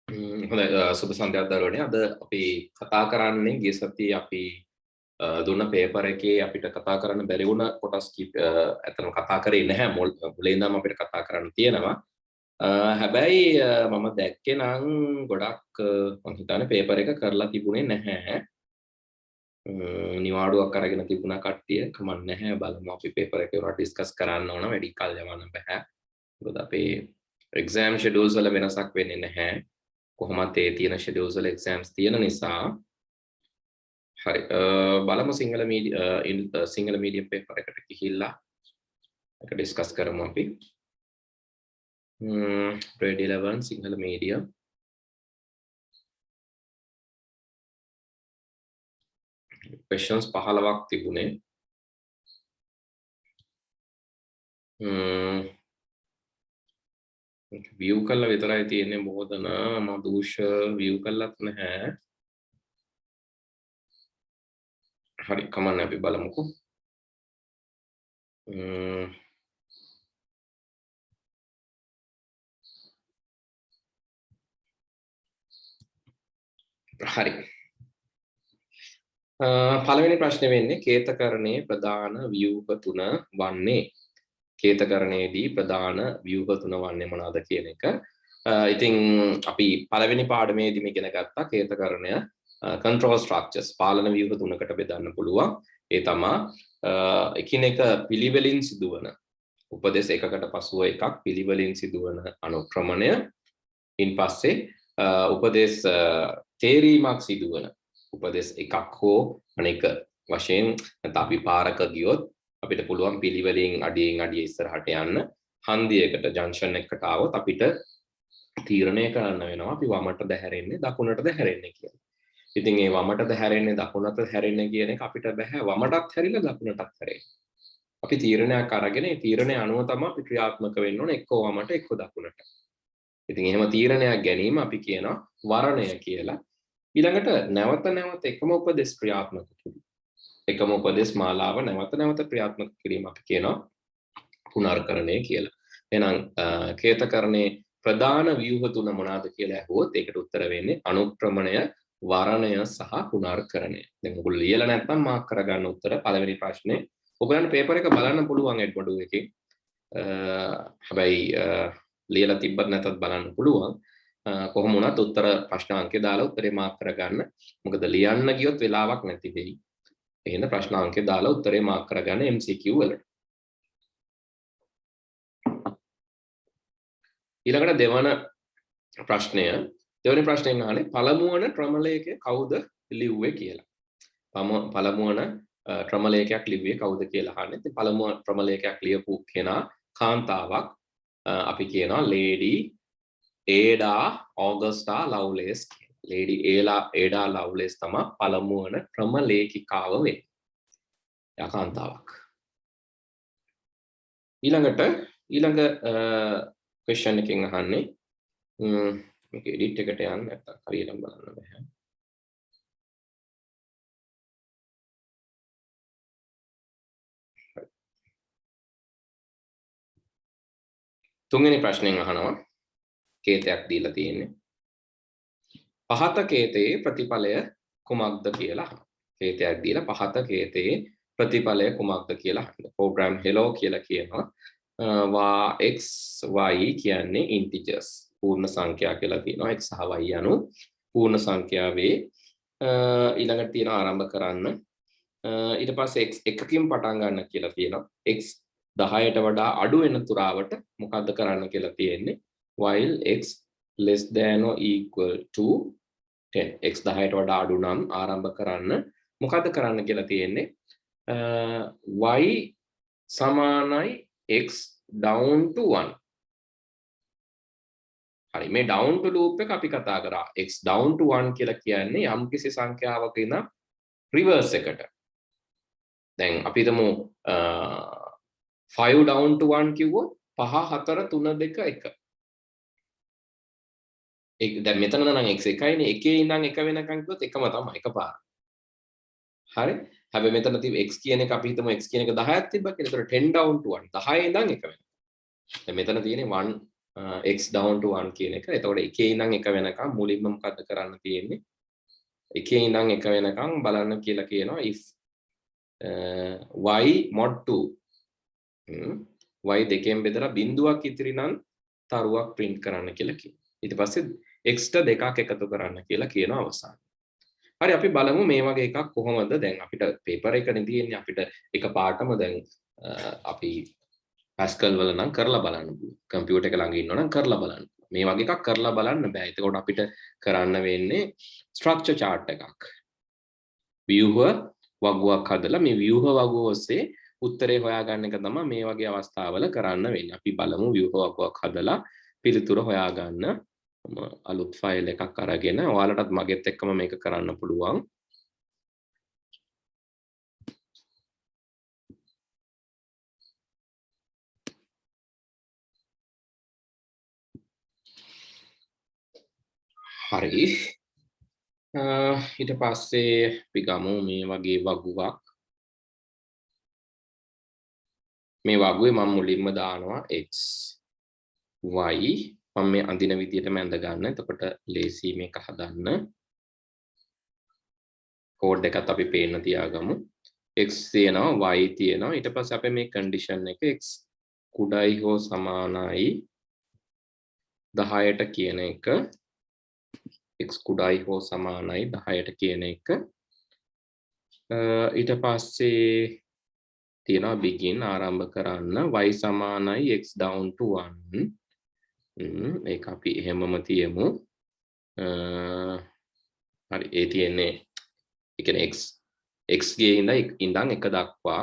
හොඳයි සුබ සන්ධ්‍යාවක් දරුවනේ. අද අපි කතා කරන්නේ ගිය සතියේ අපි දුන්න පේපර් එකේ අපිට කතා කරන්න බැරි වුණ කොටස් කීප අතන කතා කරේ නැහැ. මුලින් ඉඳන්ම අපිට කතා කරන්න තියෙනවා. හැබැයි මම දැක්කේ නම් ගොඩක් මම හිතන්නේ පේපර් එක කරලා තිබුණේ නැහැ. නිවාඩුවක් අරගෙන තිබුණා කට්ටිය. කමක් නැහැ. බලමු අපි පේපර් එක උනා ඩිස්කස් කරන්න ඕන. වැඩි කල් යවන්න බෑ. මොකද අපේ එක්සෑම් ෂෙඩියුල්ස් වල වෙනසක් වෙන්නේ නැහැ. කොහොමත් ඒ තියෙන ෂෙඩියුල්ස් වල එක්සෑම්ස් තියෙන නිසා හරි බලමු සිංහල මීඩියම් පේපර් එකට ගිහිල්ලා ඒක ඩිස්කස් කරමු අපි grade 11 සිංහල මීඩියම් questions 15ක් තිබුණේ view කළා විතරයි තියෙන්නේ මොකදන මදුෂ view කළත් නැහැ හරි කමන්න අපි බලමුකෝ හරි පළවෙනි ප්‍රශ්නේ වෙන්නේ කේතකරණයේ ප්‍රධාන ව්‍යුහ තුන වන්නේ කේතකරණයේදී ප්‍රධාන ව්‍යුහ තුන වන්නේ මොනවාද කියන එක. ඉතින් අපි පළවෙනි පාඩමේදීම ඉගෙන ගත්තා කේතකරණය control structures පාලන ව්‍යුහ තුනකට බෙදන්න පුළුවන්. ඒ තමයි එකිනෙක පිළිවෙලින් සිදුවන උපදේශ එකකට පසුව එකක් පිළිවෙලින් සිදුවන අනුක්‍රමණය. ඉන්පස්සේ උපදේශ තේරීමක් සිදුවන උපදේශ එකක් හෝ අනෙක වශයෙන් නැත්නම් අපි පාරක ගියොත් අපිට පුළුවන් පිළිවෙලින් අඩියෙන් අඩිය ඉස්සරහට යන්න හන්දියකට ජංක්ෂන් එකකට ආවොත් අපිට තීරණය කරන්න වෙනවා අපි වමටද හැරෙන්නේ දකුණටද හැරෙන්නේ කියලා. ඉතින් මේ වමටද හැරෙන්නේ දකුණටද හැරෙන්නේ කියන එක අපිට බෑ වමටත් හැරිලා දකුණටත් හැරෙන්න. අපි තීරණයක් අරගෙන ඒ තීරණය අනුව තමයි අපි ක්‍රියාත්මක වෙන්න ඕනේ එක්ක වමට එක්ක දකුණට. ඉතින් එහෙම තීරණයක් ගැනීම අපි කියනවා වරණය කියලා. ඊළඟට නැවත නැවත එකම උපදේශ ක්‍රියාත්මක කිරීම. එකම උපදේශ මාලාව නැවත නැවත ක්‍රියාත්මක කිරීම අපි කියනවා පුනර්කරණය කියලා. එහෙනම් කේතකරණේ ප්‍රධාන ව්‍යුහ තුන මොනවාද කියලා අහුවොත් ඒකට උත්තර වෙන්නේ අනුක්‍රමණය, වරණය සහ පුනර්කරණය. දැන් ඔයගොල්ලෝ ලියලා නැත්නම් මාක් කරගන්න උත්තර පළවෙනි ප්‍රශ්නේ. ඔයගලන්ට පේපර් එක බලන්න පුළුවන් එඩ්මඩු එකේ. හැබැයි ලියලා තිබ්බත් නැතත් බලන්න පුළුවන්. කොහොම වුණත් උත්තර ප්‍රශ්න අංකේ දාලා උත්තරේ මාක් කරගන්න. මොකද ලියන්න ගියොත් වෙලාවක් නැති වෙයි. එහෙනම් ප්‍රශ්න අංකේ දාලා උත්තරේ මාක් කරගන්න MCQ වලට. ඊළඟට දෙවන ප්‍රශ්නය දෙවෙනි ප්‍රශ්නයෙන් අහන්නේ පළමුවන ක්‍රමලේඛය කවුද ලිව්වේ කියලා. පළමුවන ක්‍රමලේඛයක් ලිව්වේ කවුද කියලා අහන්නේ. ඉතින් පළමුව ක්‍රමලේඛයක් ලියපු කෙනා කාන්තාවක් අපි කියනවා ලේඩි ඒඩා ඔගස්ටා ලව්ලේස් කියලා. ලේඩි ඒඩා ලව්ලේස් තමයි පළමුවන ක්‍රමලේඛිකාව වෙන්නේ. යා කාන්තාවක්. ඊළඟ question එකෙන් අහන්නේ මේක edit එකට යන්න නැත්තම් හරියටම බලන්න බෑ. තුන්වෙනි ප්‍රශ්نين අහනවා කේතයක් දීලා තියෙන්නේ. පහත කේතයේ ප්‍රතිඵලය කුමක්ද කියලා අහනවා. කේතයක් දීලා පහත කේතයේ ප්‍රතිඵලය කුමක්ද කියලා අහනවා. program hello කියලා කියනවා. x y කියන්නේ integers පූර්ණ සංඛ්‍යා කියලා කියනවා. x සහ y යනු පූර්ණ සංඛ්‍යාවේ ඊළඟට තියෙන ආරම්භ කරන්න ඊට පස්සේ x එකකින් පටන් ගන්න කියලා කියනවා. x 10ට වඩා අඩු වෙන තුරාවට මොකද්ද කරන්න කියලා තියෙන්නේ while x less than or equal to 10 x 10ට වඩා අඩු නම් ආරම්භ කරන්න මොකද්ද කරන්න කියලා තියෙන්නේ y සමානයි x down to 1 හරි මේ down to loop එක අපි කතා කරා x down to 1 කියලා කියන්නේ යම්කිසි සංඛ්‍යාවක ඉඳන් reverse එකට දැන් අපි හිතමු 5 down to 1 කිව්වොත් 5 4 3 2 1 ඒක දැන් මෙතන නම් x එකයිනේ එකේ ඉඳන් එක වෙනකන් කිව්වොත් එකම තමයි එකපාර හරි හැබැයි මෙතන තියෙන x කියන එක අපි හිතමු x කියන එක 10ක් තිබ්බා කියලා. ඒතර 10 down to 1 10 ඉඳන් එක වෙනවා. දැන් මෙතන තියෙන්නේ 1 x down to 1 කියන එක. එතකොට එකේ ඉඳන් එක වෙනකම් මුලින්ම මොකද්ද කරන්න තියෙන්නේ? එකේ ඉඳන් එක වෙනකම් බලන්න කියලා කියනවා if y mod 2 y දෙකෙන් බෙදලා බිඳුවක් ඉතිරි නම් තරුවක් print කරන්න කියලා කියනවා. ඊට පස්සේ x ට දෙකක් එකතු කරන්න කියලා කියනවා අවසානයේ. හරි අපි බලමු මේ වගේ එකක් කොහොමද දැන් අපිට පේපර් එකනේ තියෙන්නේ අපිට එක පාටම දැන් අපි Pascal වල නම් කරලා බලන්න පුළුවන්. කම්පියුටර් එක ළඟ ඉන්නවනම් කරලා බලන්න. මේ වගේ එකක් කරලා බලන්න බෑ. එතකොට අපිට කරන්න වෙන්නේ ස්ට්‍රක්චර් chart එකක්. ව්‍යුහ වගුවක් හදලා මේ ව්‍යුහ වගුව ඔස්සේ උත්තරේ හොයාගන්න එක තමයි මේ වගේ අවස්ථාවල කරන්න වෙන්නේ. අපි බලමු ව්‍යුහ වගුවක් හදලා පිළිතුර හොයාගන්න. අලුත් ෆයිල් එකක් අරගෙන ඔයාලටත් මගෙත් එක්කම මේක කරන්න පුළුවන්. හරි. ඊට පස්සේ අපි ගමු මේ වගේ වගුවක්. මේ වගුවේ මම මුලින්ම දානවා x y මම මේ අඳින විදිහටම ඇඳ ගන්න. එතකොට ලේසි මේක හදන්න. කෝඩ් එකත් අපි පේන්න තියාගමු. x තියෙනවා y තියෙනවා. ඊට පස්සේ අපි මේ කන්ඩිෂන් එක x කුඩායි හෝ සමානයි 10ට කියන එක x කුඩායි හෝ සමානයි 10ට කියන එක ඊට පස්සේ තියෙනවා begin ආරම්භ කරන්න y සමානයි x down to 1 ඒක අපි එහෙමම තියමු හරි ඒ තියෙන්නේ ඒ කියන්නේ x ගේ ඉඳන් එක දක්වා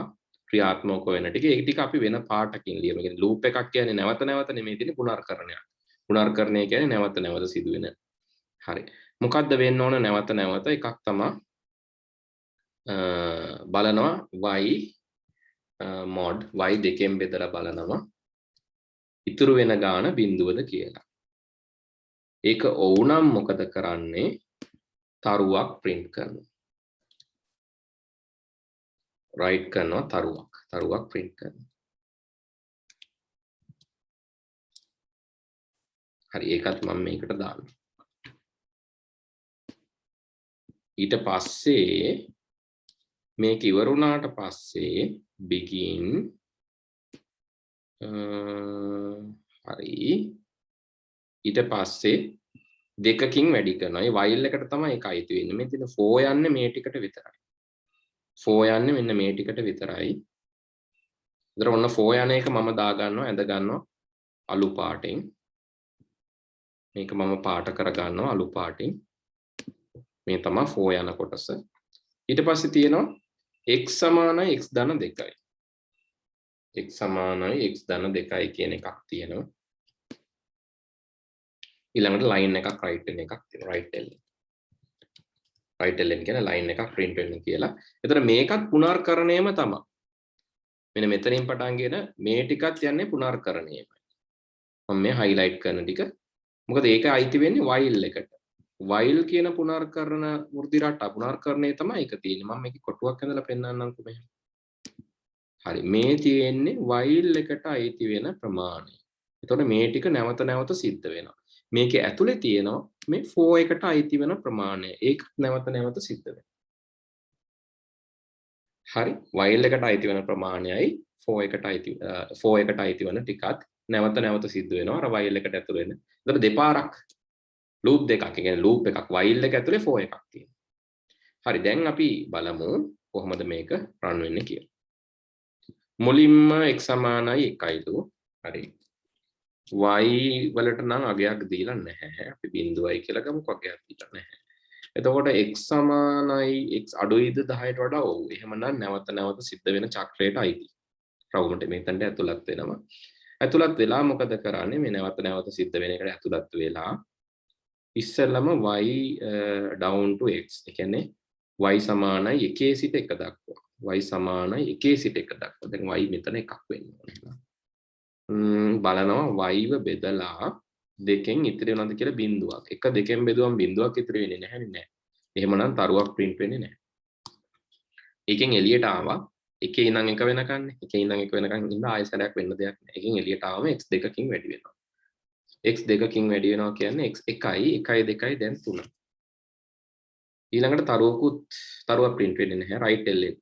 ක්‍රියාත්මක වෙන ටික ඒ ටික අපි වෙන පාටකින් ලියමු. ඒ කියන්නේ ලූප් එකක් කියන්නේ නැවත නැවත නෙමෙයි තියෙන්නේ පුනර්කරණයක්. පුනර්කරණය කියන්නේ නැවත නැවත සිදුවෙන. හරි. මොකද්ද වෙන්න ඕන නැවත නැවත එකක් තමයි බලනවා y mod y දෙකෙන් බෙදලා බලනවා ඉතුරු වෙන ගාන බිඳුවද කියලා. ඒක ඕනම් මොකද කරන්නේ? තරුවක් print කරනවා. write කරනවා තරුවක් print කරනවා. හරි ඒකත් මම මේකට දානවා. ඊට පස්සේ මේක ඉවර වුණාට පස්සේ begin හරි ඊට පස්සේ දෙකකින් වැඩි කරනවා. ඒ while එකට තමයි ඒක අයිති වෙන්නේ. මේ තියෙන for යන්නේ මේ ටිකට විතරයි. for යන්නේ මෙන්න මේ ටිකට විතරයි. ඒතර ඔන්න for යන එක මම දා ගන්නවා ඇඳ ගන්නවා අලු පාටෙන්. මේක මම පාට කර ගන්නවා අලු පාටින්. මේ තමයි for යන කොටස. ඊට පස්සේ තියෙනවා x සමානයි x ධන 2යි. x සමානයි x ධන 2යි කියන එකක් තියෙනවා. ඊළඟට line එකක් right වෙන එකක් තියෙනවා right ln. right ln කියන line එකක් print වෙන්න කියලා. ඒතර මේකත් පුනර්කරණයම තමයි. මෙන්න මෙතනින් පටන්ගෙන මේ ටිකත් යන්නේ පුනර්කරණයමයි. මම මේ highlight කරන ටික මොකද ඒක අයිති වෙන්නේ while එකට. while කියන පුනර්කරණ වෘත්ති රටා පුනර්කරණය තමයි ඒක තියෙන්නේ. මම මේකේ කොටුවක් ඇඳලා පෙන්නන්නම්කෝ මෙහෙම. හරි මේ තියෙන්නේ while එකට අයිති වෙන ප්‍රමාණය. එතකොට මේ ටික නැවත නැවත සිද්ධ වෙනවා. මේකේ ඇතුලේ තියෙනවා මේ for එකට අයිති වෙන ප්‍රමාණය. ඒක නැවත නැවත සිද්ධ වෙනවා. හරි while එකට අයිති වෙන ප්‍රමාණයයි for එකට අයිති වෙන ටිකත් නැවත නැවත සිද්ධ වෙනවා. අර while එකට ඇතුල් වෙන. එතකොට දෙපාරක් loop දෙකක්. ඒ කියන්නේ loop එකක් while එක ඇතුලේ for එකක් තියෙනවා. හරි දැන් අපි බලමු කොහොමද මේක run වෙන්නේ කියලා. මුලින්ම x සමානයි 1යිලු. හරි. y වලට නම් අගයක් දීලා නැහැ. අපි බිඳුවයි කියලා ගමුකෝ අගයක් දීලා නැහැ. එතකොට x සමානයි x අඩුයිද 10ට වඩා ඔව්. එහෙමනම් නැවත නැවත සිද්ධ වෙන චක්‍රයට අයිති. රවුමට මෙතනට ඇතුළත් වෙනවා. ඇතුළත් වෙලා මොකද කරන්නේ? මේ නැවත නැවත සිද්ධ වෙන එකට ඇතුළත් වෙලා ඉස්සෙල්ලම y down to x. ඒ කියන්නේ y සමානයි 1 සිට 1 දක්වා. y සමානයි 1 සිට 1 දක්වා. දැන් y මෙතන එකක් වෙන්න ඕනේ. බලනවා y ව බෙදලා දෙකෙන් ඉතිරි වෙනවද කියලා බිඳුවක්. එක දෙකෙන් බෙදුවම බිඳුවක් ඉතිරි වෙන්නේ නැහැ නේ. එහෙමනම් තරුවක් print වෙන්නේ නැහැ. එකෙන් එළියට ආවා. එකේ ඉඳන් එක වෙනකන්නේ. එකේ ඉඳන් එක වෙනකන් ඉඳලා ආයෙ සැරයක් වෙන්න දෙයක් නැහැ. එකෙන් එළියට ආවම x දෙකකින් වැඩි වෙනවා. x දෙකකින් වැඩි වෙනවා කියන්නේ x 1යි 1යි 2යි දැන් 3. ඊළඟට තරුවක් print වෙන්නේ නැහැ right එල්ලේ.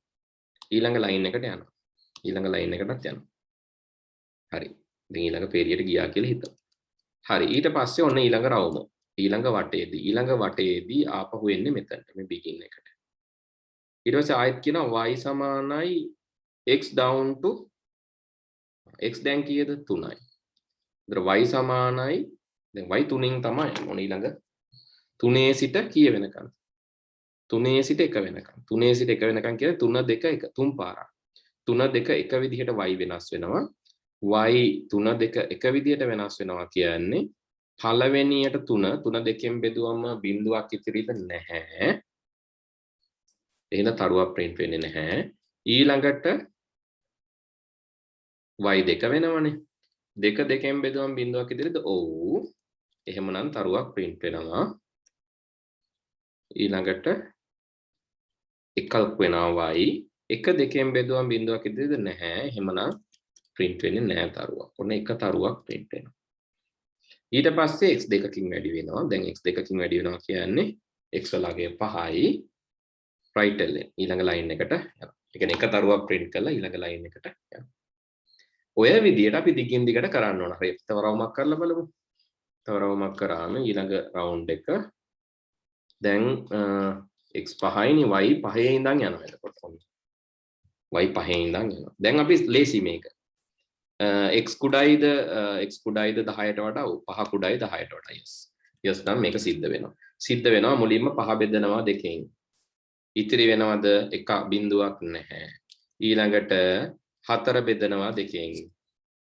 ඊළඟ line එකට යනවා. ඊළඟ line එකටත් යනවා. හරි. ඉතින් ඊළඟ පේරියට ගියා කියලා හිතමු. හරි. ඊට පස්සේ ඔන්න ඊළඟ රවුම. ඊළඟ වටේදී ආපහු එන්නේ මෙතනට මේ begin එකට. ඊට පස්සේ ආයෙත් කියනවා y සමානයි x down to x දැන් කීයද 3යි. ඒතර y සමානයි දැන් y 3න් තමයි මොන ඊළඟ 3 සිට කීය වෙනකන් 3 සිට 1 වෙනකන් 3 සිට 1 වෙනකන් කියන්නේ 3 2 1 3 පාරක් 3 2 1 විදිහට y වෙනස් වෙනවා y 3 2 1 විදිහට වෙනස් වෙනවා කියන්නේ පළවෙනියට 3 3 2න් බෙදුවම බිඳුවක් ඉතිරිද නැහැ එහෙනම් තරුවක් print වෙන්නේ නැහැ ඊළඟට y 2 වෙනවනේ 2 2න් බෙදුවම බිඳුවක් ඉතිරිද ඔව් එහෙමනම් තරුවක් print වෙනවා ඊළඟට එකක් වෙනවා y 1 2න් බෙදුවම බිඳුවක් ඉදිරියද නැහැ එහෙමනම් print වෙන්නේ නැහැ තරුවක්. ඔන්න එක තරුවක් print වෙනවා. ඊට පස්සේ x දෙකකින් වැඩි වෙනවා. දැන් x දෙකකින් වැඩි වෙනවා කියන්නේ x වලගේ 5යි right එල්ලෙන් ඊළඟ line එකට යනවා. ඒ කියන්නේ එක තරුවක් print කරලා ඊළඟ line එකට යනවා. ඔය විදිහට අපි දිගින් දිගට කරන්න ඕන. හරි. තව රවුමක් කරලා බලමු. තව රවුමක් කරාම ඊළඟ round එක දැන් x 5යිනේ y 5 ඉඳන් යනවා එතකොට y 5 ඉඳන් යනවා දැන් අපි ලේසි මේක x කුඩයිද 10ට වඩා 5 කුඩයි 10ට වඩා yes නම් මේක සිද්ධ වෙනවා මුලින්ම 5 බෙදනවා දෙකෙන් ඉතිරි වෙනවද එක බිඳුවක් නැහැ ඊළඟට 4 බෙදනවා දෙකෙන්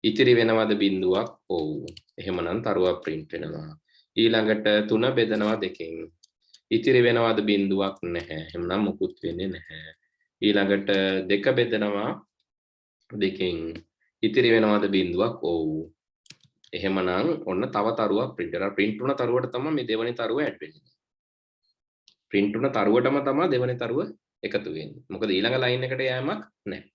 ඉතිරි වෙනවද බිඳුවක් ඔව් එහෙමනම් තරුවක් print වෙනවා ඊළඟට 3 බෙදනවා දෙකෙන් ඉතිරි වෙනවද බිඳුවක් නැහැ එහෙනම් මුකුත් වෙන්නේ නැහැ ඊළඟට 2 බෙදනවා දෙකෙන් ඉතිරි වෙනවද බිඳුවක් ඔව් එහෙමනම් ඔන්න තව තරුවක් print කරලා print වුණ තරුවට තමයි මේ දෙවෙනි තරුව ඇඩ් වෙන්නේ print වුණ තරුවටම තමයි දෙවෙනි තරුව එකතු වෙන්නේ මොකද ඊළඟ line එකට යෑමක් නැහැ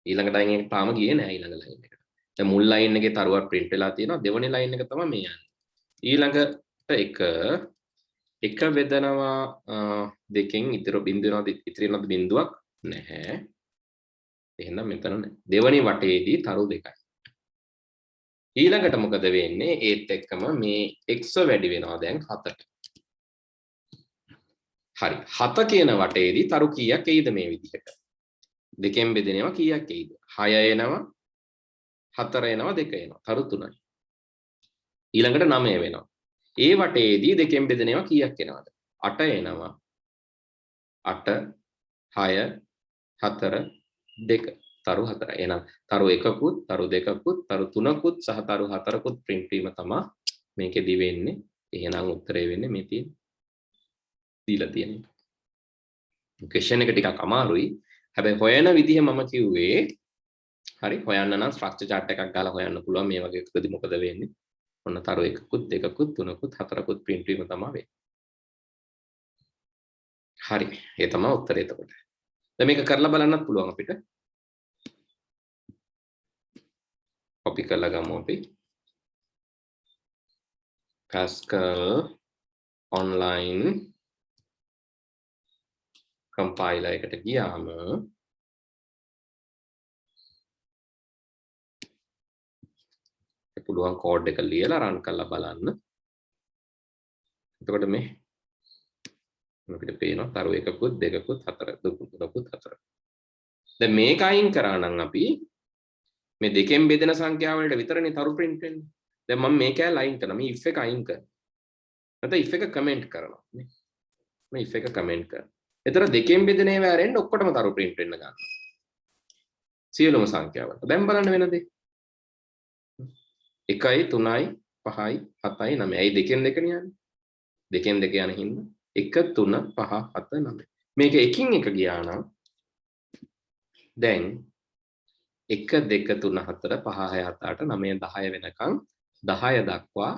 ඊළඟ line එක තාම ගියේ නැහැ ඊළඟ line එකට දැන් මුල් line එකේ තරුවක් print වෙලා තියෙනවා දෙවෙනි line එක තමයි මේ යන්නේ ඊළඟට එක බෙදනවා දෙකෙන් ඉතිරි වෙනවද බිඳුවක් නැහැ එහෙනම් මෙතන නැහැ දෙවෙනි වටේදී තරු දෙකයි ඊළඟට මොකද වෙන්නේ ඒත් එක්කම මේ x වැඩි වෙනවා දැන් 7ට හරි 7 කියන වටේදී තරු කීයක් එයිද මේ විදිහට දෙකෙන් බෙදෙනවා කීයක් එයිද 6 එනවා 4 එනවා 2 එනවා තරු 3යි ඊළඟට 9 වෙනවා ඒ වටේදී දෙකෙන් බෙදෙනවා කීයක් එනවද 8 එනවා 8 6 4 2 තරු 4 එහෙනම් තරු එකකුත් තරු දෙකකුත් තරු තුනකුත් සහ තරු හතරකුත් print වීම තමයි මේකෙදි වෙන්නේ එහෙනම් උත්තරේ වෙන්නේ මේ තියෙන දීලා තියෙන්නේ question එක ටිකක් අමාරුයි හැබැයි හොයන විදිහ මම කිව්වේ හරි හොයන්න නම් structure chart එකක් ගාලා හොයන්න පුළුවන් මේ වගේ එකකදී මොකද වෙන්නේ ඔන්න තරු එකකුත් දෙකකුත් තුනකුත් හතරකුත් print වීම තමයි වෙන්නේ හරි ඒ තමයි උත්තරේ එතකොට දැන් මේක කරලා බලන්නත් පුළුවන් අපිට copy කරලා ගමු අපි Pascal online compiler එකට ගියාම පුළුවන් කෝඩ් එක ලියලා run කරලා බලන්න එතකොට මේ අපිට පේනවා තරු එකකුත් දෙකකුත් තුනකුත් හතර දැන් මේක අයින් කරා නම් අපි මේ දෙකෙන් බෙදෙන සංඛ්‍යාව වලට විතරනේ තරු print වෙන්නේ දැන් මම මේක අයින් කරනවා මේ if එක අයින් කරනවා නැත්නම් if එක කමෙන්ට් කරනවා නේ මේ if එක කමෙන්ට් කරනවා ඒතර දෙකෙන් බෙදෙන ඒවා ඇරෙන්න ඔක්කොටම තරු print වෙන්න ගන්නවා සියලුම සංඛ්‍යාවලට දැන් බලන්න වෙන දේ 1යි 3යි 5යි 7යි 9යි ඇයි දෙකෙන් දෙකනේ යන්නේ දෙකෙන් දෙක යන හින්දා 1 3 5 7 9 මේක එකින් එක ගියා නම් දැන් 1 2 3 4 5 6 7 8 9 10 වෙනකන් 10 දක්වා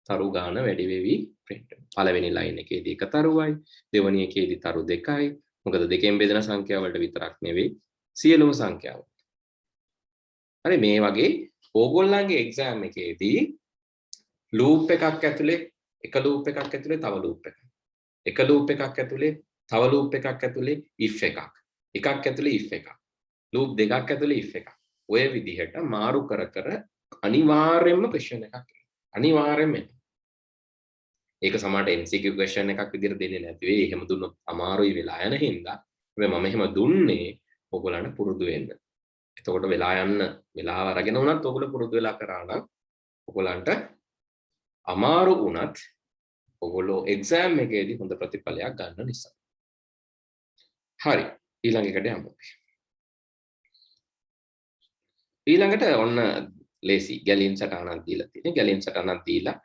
තරු ගාන වැඩි වෙවි print වෙනවා පළවෙනි line එකේදී එක තරුවයි දෙවෙනි එකේදී තරු දෙකයි මොකද දෙකෙන් බෙදෙන සංඛ්‍යාව වලට විතරක් නෙවෙයි සියලුම සංඛ්‍යාව හරි මේ වගේ ඕගොල්ලන්ගේ exam එකේදී ලූප් එකක් ඇතුලේ එක ලූප් එකක් ඇතුලේ තව ලූප් එකක්. එක ලූප් එකක් ඇතුලේ තව ලූප් එකක් ඇතුලේ if එකක්. එකක් ඇතුලේ if එකක්. ලූප් දෙකක් ඇතුලේ if එකක්. ඔය විදිහට මාරු කර කර අනිවාර්යයෙන්ම question එකක් එනවා. අනිවාර්යයෙන්ම එනවා. ඒක සමහරට MCQ question එකක් විදිහට දෙන්නේ නැති වෙයි. එහෙම දුන්නොත් අමාරුයි වෙලා යන හින්දා. හැබැයි මම එහෙම දුන්නේ ඔයගොල්ලන්ට පුරුදු වෙන්න. එතකොට වෙලා යන්න වෙලාව අරගෙන උනත් ඔයගොල්ලෝ පුරුදු වෙලා කරා නම් ඔයගොල්ලන්ට අමාරු වුණත් ඔයගොල්ලෝ එක්සෑම් එකේදී හොඳ ප්‍රතිඵලයක් ගන්න නිසා. හරි. ඊළඟ එකට යමු. ඊළඟට ඔන්න ලේසි ගැලීම් සටහනක් දීලා තියෙනවා. ගැලීම් සටහනක් දීලා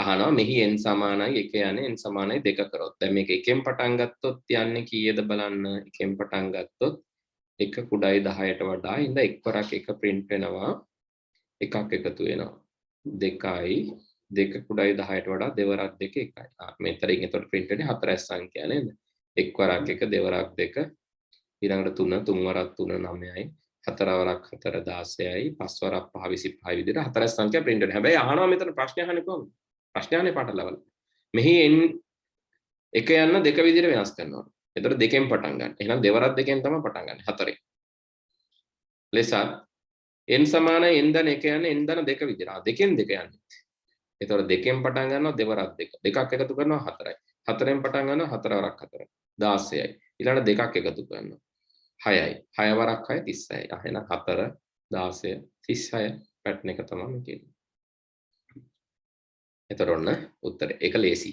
අහනවා මෙහි n සමානයි 1 යන්නේ n සමානයි 2 කරොත්. දැන් මේක එකෙන් පටන් ගත්තොත් යන්නේ කීයද බලන්න. එකෙන් පටන් ගත්තොත් 1 කුඩායි 10ට වඩා ඉඳ එක්වරක් 1 print වෙනවා. එකක් එකතු වෙනවා. 2යි 2 කුඩායි 10ට වඩා දෙවරක් 2 එකයි. මෙතනින් එතකොට print වෙන්නේ 4 සංඛ්‍යා නේද? එක්වරක් 1 දෙවරක් 2 ඊළඟට 3 3 වරක් 3 9යි 4 වරක් 4 16යි 5 වරක් 5 25 විදිහට 4 සංඛ්‍යා print වෙනවා. හැබැයි අහනවා මෙතන ප්‍රශ්න අහන්නේ කොහොමද? ප්‍රශ්න අහන්නේ පාට ලෙවල්. මෙහි n 1 යන්න 2 විදිහට වෙනස් කරනවා. එතකොට දෙකෙන් පටන් ගන්න. එහෙනම් දෙවරක් දෙකෙන් තමයි පටන් ගන්න. 4. ලෙස n සමානයි n ධන 1 යන්නේ n ධන 2 විදිහට. දෙකෙන් 2 යන්නේ. එතකොට දෙකෙන් පටන් ගන්නවා දෙවරක් 2. දෙකක් එකතු කරනවා 4යි. 4ෙන් පටන් ගන්නවා 4 වරක් 4. 16යි. ඊළඟට දෙකක් එකතු කරනවා 6යි. 6 වරක් 6 36යි. එහෙනම් 4 16 36 පැටර්න් එක තමයි මේ කියන්නේ. එතකොට ඔන්න උත්තරේ. ඒක ලේසි.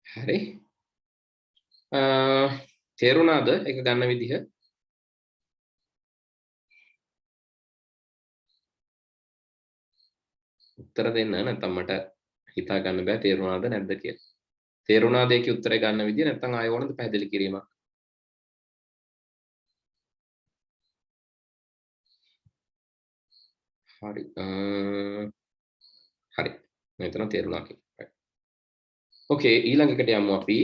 හරි. තේරුණාද ඒක ගන්න විදිහ? උත්තර දෙන්න නැත්නම් මට හිතා ගන්න බෑ තේරුණාද නැද්ද කියලා. තේරුණාද ඒකේ උත්තරේ ගන්න විදිය නැත්නම් ආයෙ ඕනද පැහැදිලි කිරීමක්? හරි. හරි. මම හිතනවා තේරුණා කියලා. ඕකේ ඊළඟ එකට යමු අපි.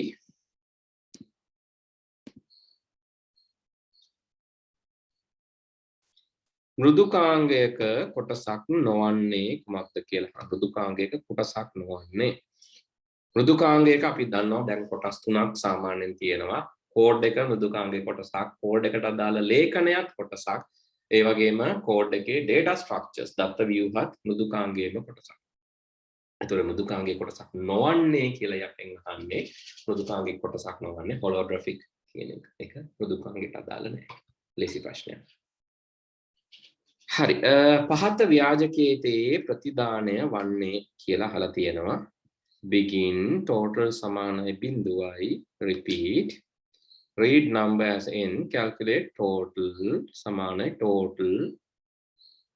මෘදුකාංගයක කොටසක් නොවන්නේ කුමක්ද කියලා. මෘදුකාංගයක කොටසක් නොවන්නේ. මෘදුකාංගයක අපි දන්නවා දැන් කොටස් තුනක් සාමාන්‍යයෙන් තියෙනවා. කෝඩ් එක මෘදුකාංගයේ කොටසක්, කෝඩ් එකට අදාළ ලේඛනයක් කොටසක්, ඒ වගේම කෝඩ් එකේ data structures දත්ත ව්‍යුහත් මෘදුකාංගයේම කොටසක්. ඒතර මෘදුකාංගයේ කොටසක් නොවන්නේ කියලා යටෙන් අහන්නේ. මෘදුකාංගයේ කොටසක් නොවන්නේ holographic කියන එක. ඒක මෘදුකාංගයට අදාළ නැහැ. ලේසි ප්‍රශ්නයක්. හරි. පහත ව්‍යාජකයේතේ ප්‍රතිදානය වන්නේ කියලා අහලා තියෙනවා. begin total සමානයි බිඳුවයි repeat read number as n calculate total සමානයි total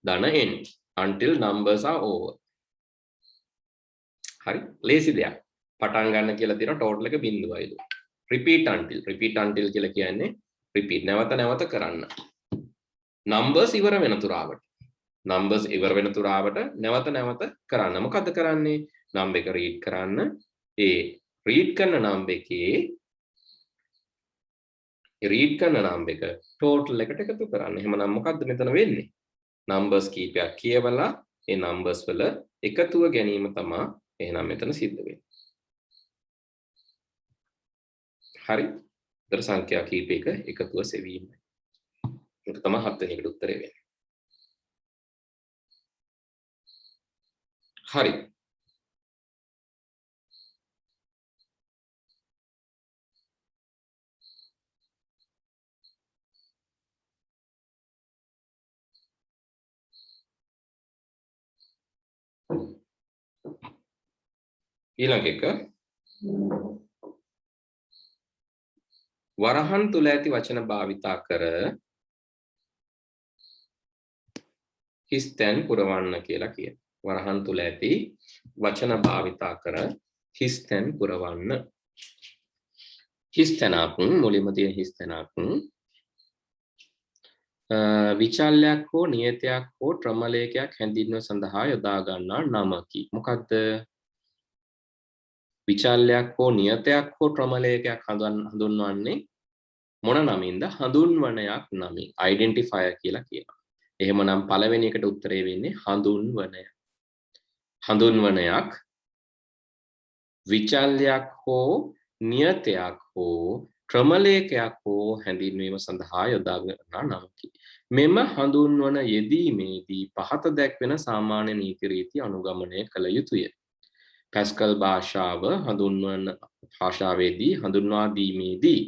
ධන n until numbers are over. හරි ලේසි දෙයක්. පටන් ගන්න කියලා තියෙනවා total එක බිඳුවයිලු. repeat until කියලා කියන්නේ repeat නැවත නැවත කරන්න. numbers ඉවර වෙන තුරාවට නැවත නැවත කරන්න. මොකද්ද කරන්නේ? number එක read කරන්න. ඒ read කරන number එකේ read කරන number එක total එකට එකතු කරන්න. එහෙමනම් මොකද්ද මෙතන වෙන්නේ? numbers කීපයක් කියවලා ඒ numbers වල එකතුව ගැනීම තමයි එහෙනම් මෙතන සිද්ධ වෙන්නේ. හරි. ඒතර සංඛ්‍යා කීපයක එකතුව සෙවීම. ඒක තමයි 7 වෙනි එකට උත්තරේ වෙන්නේ. හරි. ඊළඟ එක වරහන් තුල ඇති වචන භාවිතා කර හිස්තැන් පුරවන්න කියලා කියන. වරහන් තුල ඇති වචන භාවිතා කර හිස්තැන් පුරවන්න. හිස්තැනක් මුලින්ම තියෙන හිස්තැනක් විචල්යක් හෝ නියතයක් හෝ ක්‍රමලේඛයක් හැඳින්වීම සඳහා යොදා ගන්නා නමකි. මොකද්ද? විචල්යක් හෝ නියතයක් හෝ ක්‍රමලේඛයක් හඳුන්වන්නේ මොන නමින්ද? හඳුන්වනයක් නමින්. identifier කියලා කියනවා. එහෙමනම් පළවෙනි එකට උත්තරේ වෙන්නේ හඳුන්වනය. හඳුන්වනයක් විචල්යක් හෝ නියතයක් හෝ ක්‍රමලේඛයක් හෝ හැඳින්වීම සඳහා යොදා ගන්නා නමකි. මෙම හඳුන්වන යෙදීමේදී පහත දැක්වෙන සාමාන්‍ය නීති රීති අනුගමනය කළ යුතුය. පැස්කල් භාෂාව හඳුන්වන භාෂාවේදී හඳුන්වා දීමේදී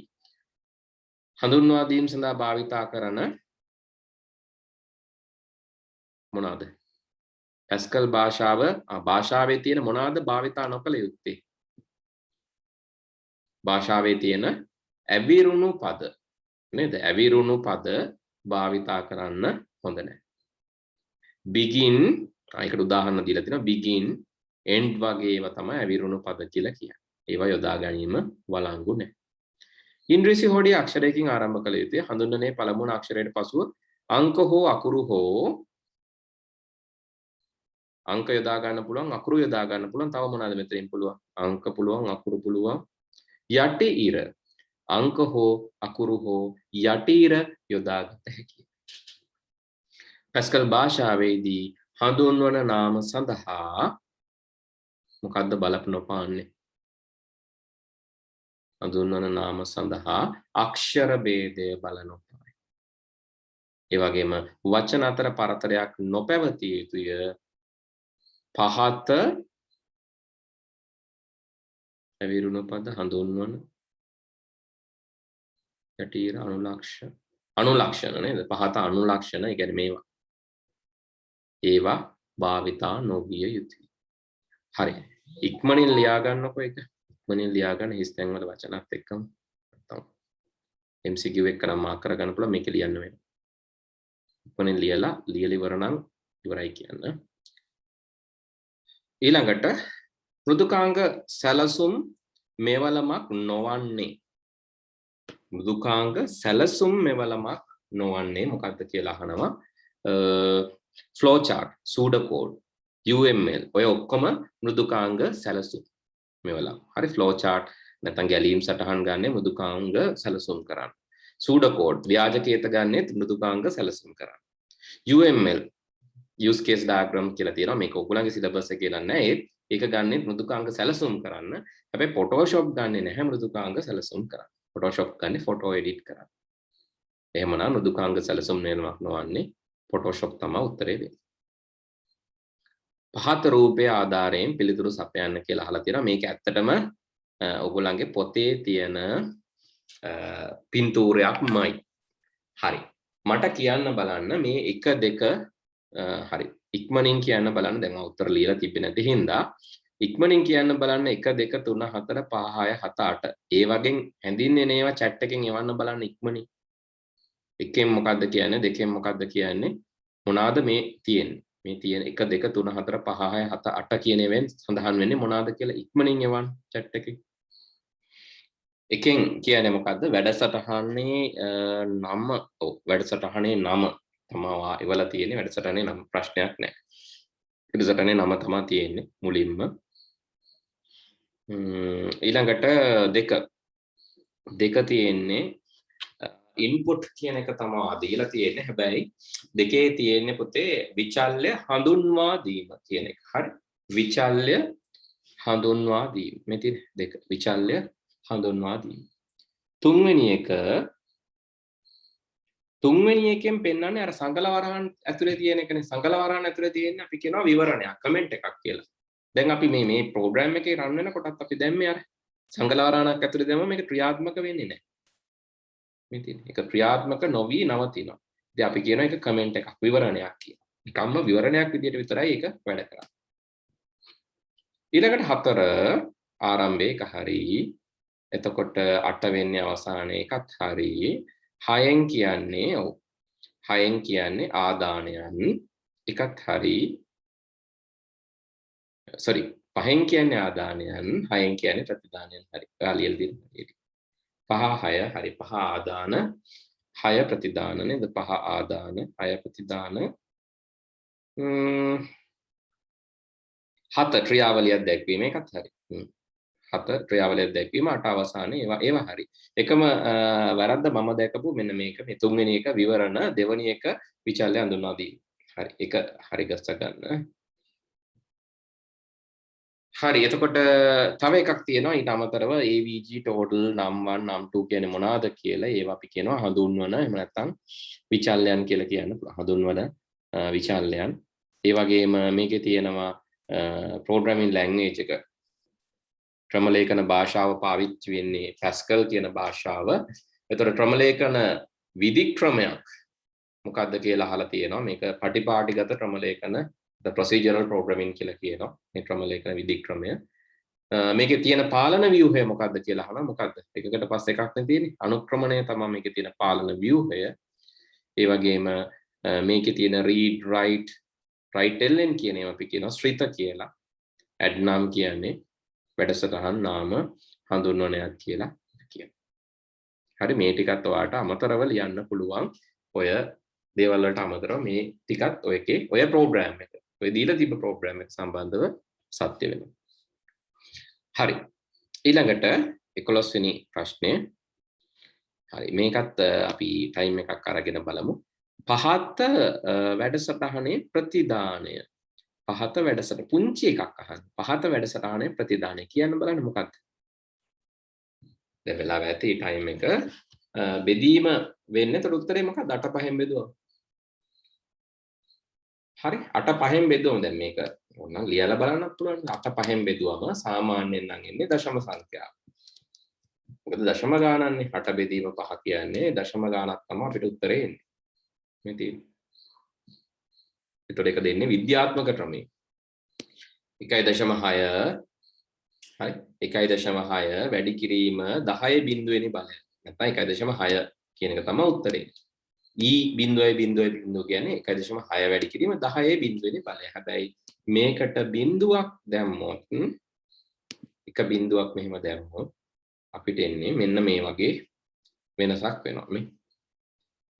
හඳුන්වා දීම සඳහා භාවිතා කරන මොනවාද? පැස්කල් භාෂාවේ තියෙන මොනවාද භාවිතා නොකළ යුත්තේ? භාෂාවේ තියෙන ඇවිරුණු පද නේද? ඇවිරුණු පද භාවිතා කරන්න හොඳ නැහැ. begin ඒකට උදාහරණ දීලා තියෙනවා. begin end වගේ ඒවා තමයි ඇවිරුණු පද කියලා කියන්නේ. ඒවා යොදා ගැනීම වළංගු නැහැ. ඉංග්‍රීසි හොඩිය අක්ෂරයකින් ආරම්භ කළ යුතුය. හඳුන්වන්නේ පළමුවන අක්ෂරයට පසුව අංක හෝ අකුරු හෝ අංක යොදා ගන්න පුළුවන්, අකුරු යොදා ගන්න පුළුවන්. තව මොනවාද මෙතනින් පුළුවන්? අංක පුළුවන්, අකුරු පුළුවන්. යටි ඉර අංක හෝ අකුරු හෝ යටි ඉර යොදාගත හැකියි. පැස්කල් භාෂාවේදී හඳුන්වන නාම සඳහා මොකද්ද බලපනපාන්නේ? හඳුන්වන නාම සඳහා අක්ෂර භේදය බලනොපයි. ඒ වගේම වචන අතර පරතරයක් නොපැවතිය යුතුය. පහත ඇවිරුණු පද හඳුන්වන යටිර අනුලක්ෂණ නේද? පහත අනුලක්ෂණ. ඒ කියන්නේ මේවා. ඒවා භාවිතා නොවිය යුතුයි. හරි. ඉක්මනින් ලියා ගන්නකො එක. ඉක්මනින් ලියා ගන්න හිස් තැන් වල වචනත් එක්කම. නැත්නම් MCQ එක නම් මාක් කරගන්න පුළුවන් මේක ලියන්න වෙනවා. ඉක්මනින් ලියලා ඉවර නම් ඉවරයි කියන්න. ඊළඟට මෘදුකාංග සැලසුම් මෙවලමක් නොවන්නේ. මෘදුකාංග සැලසුම් මෙවලමක් නොවන්නේ මොකක්ද කියලා අහනවා. ෆ්ලෝ chart, pseudocode, UML ඔය ඔක්කොම මෘදුකාංග සැලසුම් මෙවලම්. හරි. ෆ්ලෝ chart නැත්නම් ගැලීම් සටහන් ගන්න මෘදුකාංග සැලසුම් කරන්න. pseudocode ව්‍යාජ කේත ගන්නෙත් මෘදුකාංග සැලසුම් කරන්න. UML use case diagram කියලා තියෙනවා. මේක ඔයගොල්ලන්ගේ සිලබස් එකේ නැහැ. ඒක ගන්නෙත් මෘදුකාංග සැලසුම් කරන්න. හැබැයි Photoshop ගන්නෙ නැහැ මෘදුකාංග සැලසුම් කරන්න. Photoshop ගන්නේ photo edit කරන්න. එහෙමනම් මෘදුකාංග සැලසුම් නේමක් නොවන්නේ Photoshop තමයි උත්තරේ වෙන්නේ. පහත රූපයේ ආධාරයෙන් පිළිතුරු සපයන්න කියලා අහලා තියෙනවා. මේක ඇත්තටම ඔයගොල්ලන්ගේ පොතේ තියෙන පින්තූරයක්මයි. හරි. මට කියන්න බලන්න මේ 1 2 හරි. ඉක්මනින් කියන්න බලන්න. දැන් උත්තර ලියලා තිබෙන්නේ නැති හින්දා ඉක්මනින් කියන්න බලන්න 1 2 3 4 5 6 7 8. ඒ වගේ හැඳින්නේ නේවා chat එකෙන් එවන්න බලන්න ඉක්මනින්. එකෙන් මොකද්ද කියන්නේ? දෙකෙන් මොකද්ද කියන්නේ? මොනවාද මේ තියෙන්නේ? මේ තියෙන 1 2 3 4 5 6 7 8 කියන ඒවාෙන් සඳහන් වෙන්නේ මොනවාද කියලා ඉක්මනින් එවන්න chat එකේ. එකෙන් කියන්නේ මොකද්ද? වැඩසටහනේ නම. ඔව් වැඩසටහනේ නම තමයි ඉවලා තියෙන්නේ. වැඩසටහනේ නම ප්‍රශ්නයක් නැහැ. වැඩසටහනේ නම තමයි තියෙන්නේ මුලින්ම. ඊළඟට දෙක තියෙන්නේ ඉන්පුට් කියන එක තමයි දීලා තියෙන්නේ. හැබැයි දෙකේ තියෙන්නේ පුතේ විචල්්‍ය හඳුන්වා දීම කියන එක. හරි. විචල්්‍ය හඳුන්වා දීම. මේ තියෙන දෙක. විචල්්‍ය හඳුන්වා දීම. තුන්වෙනි එකෙන් පෙන්වන්නේ අර සංගල වරහන් ඇතුලේ තියෙන එකනේ. සංගල වරහන් ඇතුලේ තියෙන්නේ අපි කියනවා විවරණයක්, කමෙන්ට් එකක් කියලා. දැන් අපි මේ ප්‍රෝග්‍රෑම් එකේ රන් වෙනකොටත් අපි දැම්මේ අර සංගල වරහණක් ඇතුලේ දැම්මම මේක ක්‍රියාත්මක වෙන්නේ නැහැ. මේ තියෙන එක ක්‍රියාත්මක නොවි නවතිනවා. ඉතින් අපි කියනවා ඒක කමෙන්ට් එකක්, විවරණයක් කියලා. නිකම්ම විවරණයක් විදියට විතරයි ඒක වැඩ කරන්නේ. ඊළඟට 4 ආරම්භයේ එක හරි. එතකොට 8 වෙන්නේ අවසානයේ එකත් හරි. 6න් කියන්නේ ඔව් 6න් කියන්නේ ආදානයන් එකත් හරි. sorry 5න් කියන්නේ ආදානයන් 6න් කියන්නේ ප්‍රතිදානයන් හරි. ඔයාලා ලියලා දෙන්න. 5 6 හරි. 5 ආදාන 6 ප්‍රතිදාන නේද? 5 ආදාන 6 ප්‍රතිදාන 7 ක්‍රියාවලියක් දැක්වීම එකත් හරි. 7 ක්‍රියාවලියක් දැක්වීම 8 අවසානයේ ඒවා හරි. එකම වැරද්ද මම දැකපු මෙන්න මේක. මේ තුන්වෙනි එක විවරණ, දෙවෙනි එක විචල්්‍ය හඳුන්වා දීම. හරි. ඒක හරි ගස්ස ගන්න. හරි එතකොට තව එකක් තියෙනවා ඊට අමතරව AVG total num1 num2 කියන්නේ මොනවාද කියලා ඒවා අපි කියනවා හඳුන්වන එහෙම නැත්නම් විචල්යන් කියලා කියන්න පුළුවන් හඳුන්වන විචල්යන් ඒ වගේම මේකේ තියෙනවා programming language එක ක්‍රමලේඛන භාෂාව පාවිච්චි වෙන්නේ Pascal කියන භාෂාව. එතකොට ක්‍රමලේඛන විධික්‍රමයක් මොකක්ද කියලා අහලා තියෙනවා. මේක පටිපාටිගත ක්‍රමලේඛන the procedural programming කියලා කියනවා. මේ ක්‍රමලේඛන විධික්‍රමය. මේකේ තියෙන පාලන ව්‍යුහය මොකක්ද කියලා අහනවා. මොකක්ද? එකකට පස්සේ එකක් නේ තියෙන්නේ. අනුක්‍රමණය තමයි මේකේ තියෙන පාලන ව්‍යුහය. ඒ වගේම මේකේ තියෙන read write ln කියන ඒවා අපි කියනවා ශ්‍රිත කියලා. add num කියන්නේ වැඩසටහන් නාම හඳුන්වනයක් කියලා කියනවා. හරි මේ ටිකත් ඔයාලට අමතරව ලියන්න පුළුවන්. ඔය දේවල් වලට අමතරව මේ ටිකත් ඔයකේ ඔය ප්‍රෝග්‍රෑම් එක. ඔය දීලා තිබ්බ ප්‍රෝග්‍රෑම් එක සම්බන්ධව සත්‍ය වෙනවා. හරි. ඊළඟට 11 වෙනි ප්‍රශ්නය. හරි මේකත් අපි ටයිම් එකක් අරගෙන බලමු. පහත වැඩසටහනේ ප්‍රතිදානය. පහත වැඩසටහන පුංචි එකක් අහන්න. පහත වැඩසටහනේ ප්‍රතිදානය කියන්න බලන්න මොකක්ද? දැන් වෙලාව ඇති ටයිම් එක බෙදීම වෙන්නේ. ඒතර උත්තරේ මොකක්ද? 8 5න් බෙදුවා. හරි 8 5න් බෙදුවම දැන් මේක ඕනනම් ලියලා බලන්නත් පුළුවන්. 8 5න් බෙදුවම සාමාන්‍යයෙන් නම් එන්නේ දශම සංඛ්‍යාව. මොකද දශම ගානන්නේ 8 බෙදීම 5 කියන්නේ දශම ගානක් තමයි අපිට උත්තරේ එන්නේ. මේ තියෙන්නේ. ඒතකොට ඒක දෙන්නේ විද්‍යාත්මක ක්‍රමයේ 1.6 හරි 1.6 වැඩි කිරීම 10 බිඳුවෙනි බලය. නැත්නම් 1.6 කියන එක තමයි උත්තරේ. e බිඳුවයි කියන්නේ 1.6 වැඩි කිරීම 10 බිඳුවෙනි බලය. හැබැයි මේකට බිඳුවක් දැම්මොත් එක බිඳුවක් මෙහෙම දැම්මොත් අපිට එන්නේ මෙන්න මේ වගේ වෙනසක් වෙනවා. මේ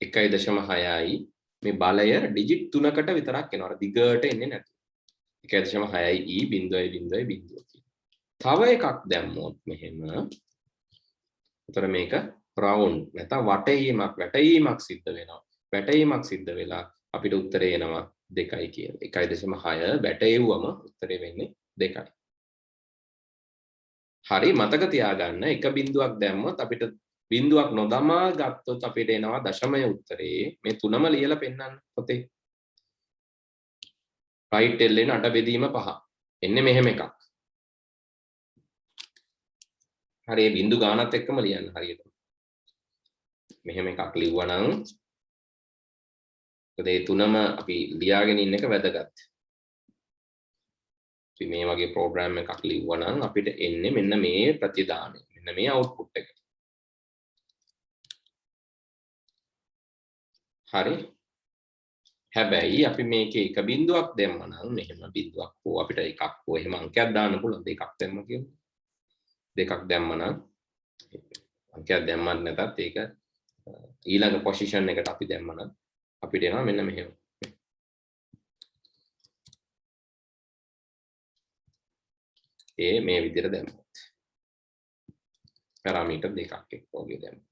1.6යි මේ බලය ඩිජිට් 3කට විතරක් එනවා. අර දිගට එන්නේ නැතු. 1.6යි e බිඳුවයි. තව එකක් දැම්මොත් මෙහෙම. උතර මේක රවුන්ඩ් නැත්නම් වැටීමක් සිද්ධ වෙනවා. වැටීමක් සිද්ධ වෙලා අපිට උත්තරේ එනවා 2යි කියලා. 1.6 වැටෙව්වම උත්තරේ වෙන්නේ 2යි. හරි මතක තියාගන්න එක බිඳුවක් දැම්මොත් අපිට බිඳුවක් නොදමා ගත්තොත් අපිට එනවා දශමය උත්තරේ. මේ තුනම ලියලා පෙන්නන්න පොතේ. right ln 8 බෙදීම 5. එන්නේ මෙහෙම එකක්. හරි මේ බිඳු ගානත් එක්කම ලියන්න හරියට. මෙහෙම එකක් ලිව්වනම් මොකද මේ තුනම අපි ලියාගෙන ඉන්න එක වැදගත්. අපි මේ වගේ ප්‍රෝග්‍රෑම් එකක් ලිව්වනම් අපිට එන්නේ මෙන්න මේ ප්‍රතිදානය. මෙන්න මේ අවුට්පුට් එක. හරි. හැබැයි අපි මේකේ එක බිඳුවක් දැම්මනම් මෙහෙම බිඳුවක් හෝ අපිට එකක් හෝ එහෙම අංකයක් දාන්න පුළුවන්. දෙකක් දැම්ම කියමු. දෙකක් දැම්මනම් අංකයක් දැම්මත් නැතත් ඒක ඊළඟ පොසිෂන් එකට අපි දැම්මනම් අපිට එනවා මෙන්න මෙහෙම. මේ විදිහට දැම්මොත් පැරාමීටර් දෙකක් එක්ක වගේ දැම්මොත්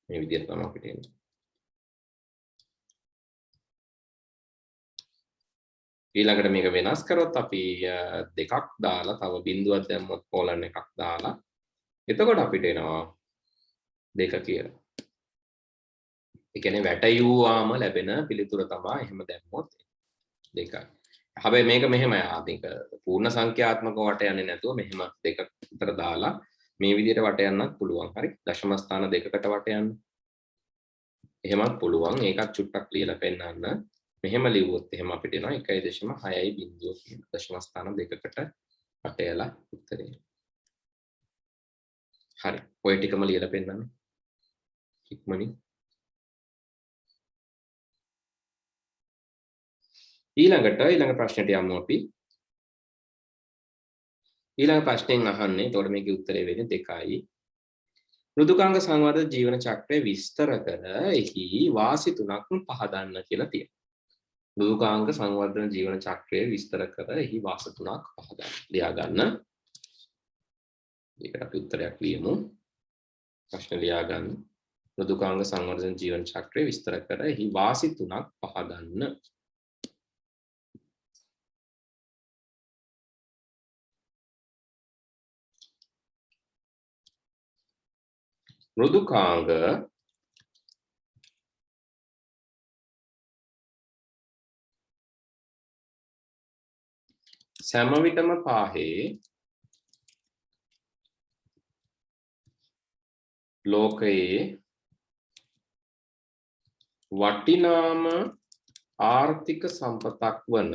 මේ විදිහට තමයි අපිට එන්නේ. ඊළඟට මේක වෙනස් කරොත් අපි දෙකක් දාලා තව බිඳුවක් දැම්මොත් කෝලන් එකක් දාලා එතකොට අපිට එනවා 2 කියලා. ඒ කියන්නේ වැටයුවාම ලැබෙන පිළිතුර තමයි එහෙම දැම්මොත් 2යි. හැබැයි මේක මෙහෙමයි ආදික පූර්ණ සංඛ්‍යාත්මක වට යන්නේ නැතුව මෙහෙම 2 විතර දාලා මේ විදිහට වට යන්නත් පුළුවන්. හරි. දශම ස්ථාන දෙකකට වට යන්න. එහෙමත් පුළුවන්. ඒකත් චුට්ටක් ලියලා පෙන්නන්න. මෙහෙම ලිව්වොත් එහෙම අපිට එනවා 1.6යි බිඳුව කියන දශම ස්ථාන දෙකකට වටයලා උත්තරේ. හරි. ඔය ටිකම ලියලා පෙන්නන්න. ඉක්මනින්. ඊළඟ ප්‍රශ්නට යමු අපි. ඊළඟ ප්‍රශ්නෙන් අහන්නේ එතකොට මේකේ උත්තරේ වෙන්නේ 2යි. මෘදුකාංග සංවර්ධන ජීවන චක්‍රය විස්තර කර එහි වාසි 3ක් පහදන්න කියලා තියෙනවා. මෘදුකාංග සංවර්ධන ජීවන චක්‍රය විස්තර කර එහි වාසි 3ක් පහදන්න. ලියා ගන්න. ඒකට අපි උත්තරයක් ලියමු. ප්‍රශ්න ලියා ගන්න. මෘදුකාංග සංවර්ධන ජීවන චක්‍රය විස්තර කර එහි වාසි 3ක් පහදන්න. මෘදුකාංග සෑම විටම පාහේ ලෝකයේ වටිනාම ආර්ථික සම්පතක් වන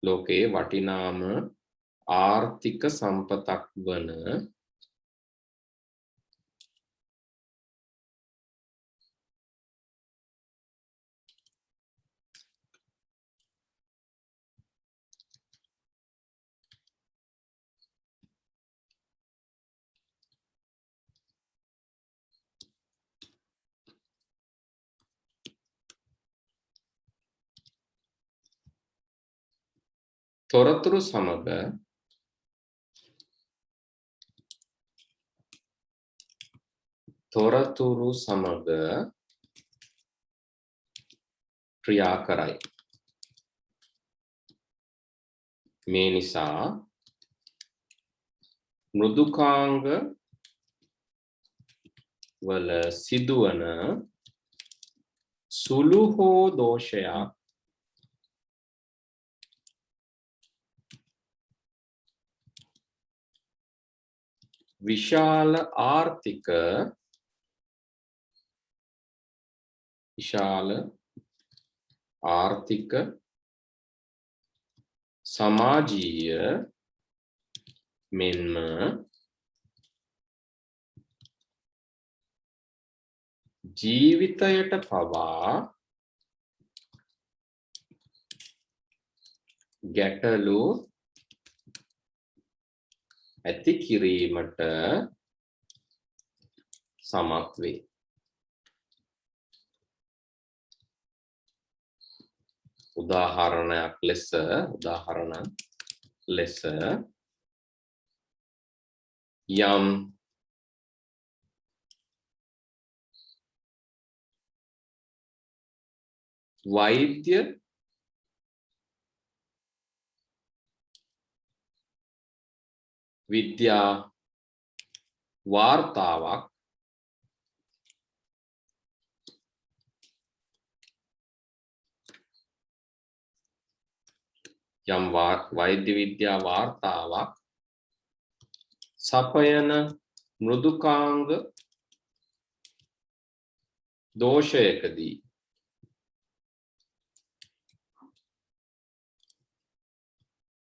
ලෝකයේ වටිනාම ආර්ථික සම්පතක් වන තොරතුරු සමග ක්‍රියා කරයි. මේ නිසා මෘදුකාංග වල සිදුවන සුළු හෝ දෝෂයක් විශාල ආර්ථික සමාජීය මෙන්ම ජීවිතයට පවා ගැටලු ඇති කිරීමට සමත් වේ. උදාහරණ ලෙස යම් වෛද්‍ය විද්‍යා වාර්තාවක් සපයන මෘදුකාංග දෝෂයකදී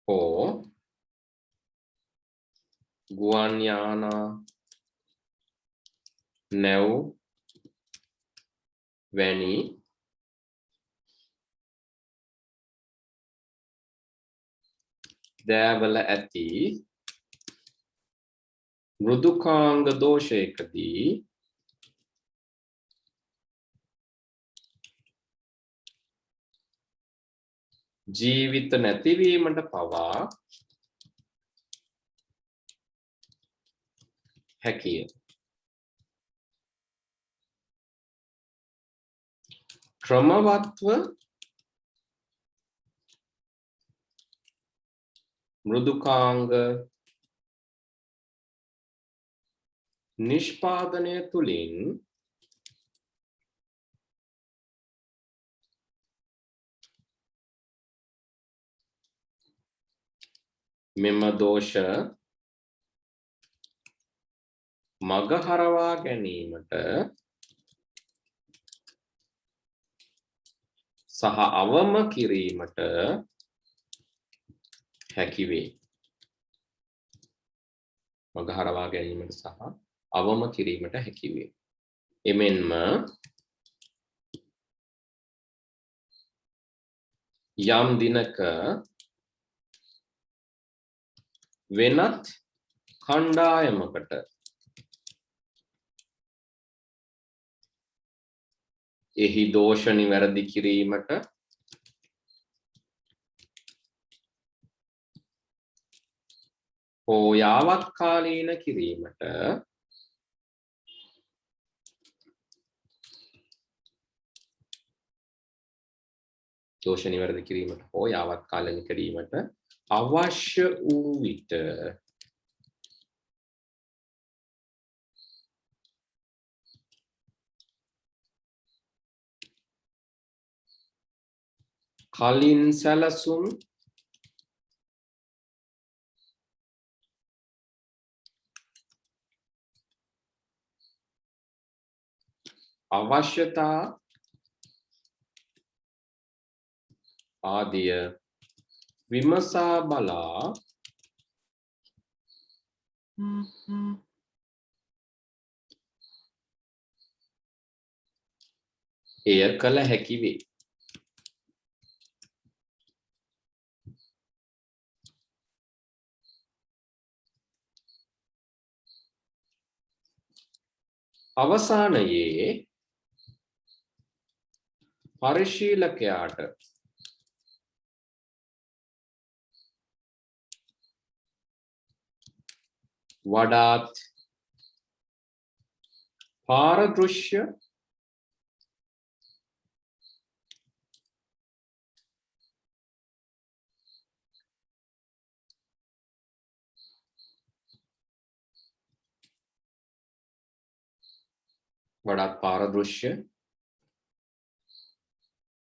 හෝ ගුවන් යානා නැව් වැනි දෑවල ඇති මෘදුකාංග දෝෂයකදී ජීවිත නැතිවීමට පවා හැකිය. ක්‍රමවත්ව මෘදුකාංග නිෂ්පාදනය තුළින් මෙම දෝෂ මගහරවා ගැනීමට සහ අවම කිරීමට හැකි වේ. මගහරවා ගැනීමට සහ අවම කිරීමට හැකි වේ. එමෙන්ම යම් දිනක වෙනත් කණ්ඩායමකට එහි දෝෂ නිවැරදි කිරීමට හෝ යාවත්කාලීන කිරීමට දෝෂ නිවැරදි කිරීමට හෝ යාවත්කාලීන කිරීමට අවශ්‍ය වූ විට කලින් සැලසුම් අවශ්‍යතා ආදිය විමසා බලා එය කළ හැකි වේ. අවසානයේ පරිශීලකයාට වඩාත් පාරදෘශ්‍ය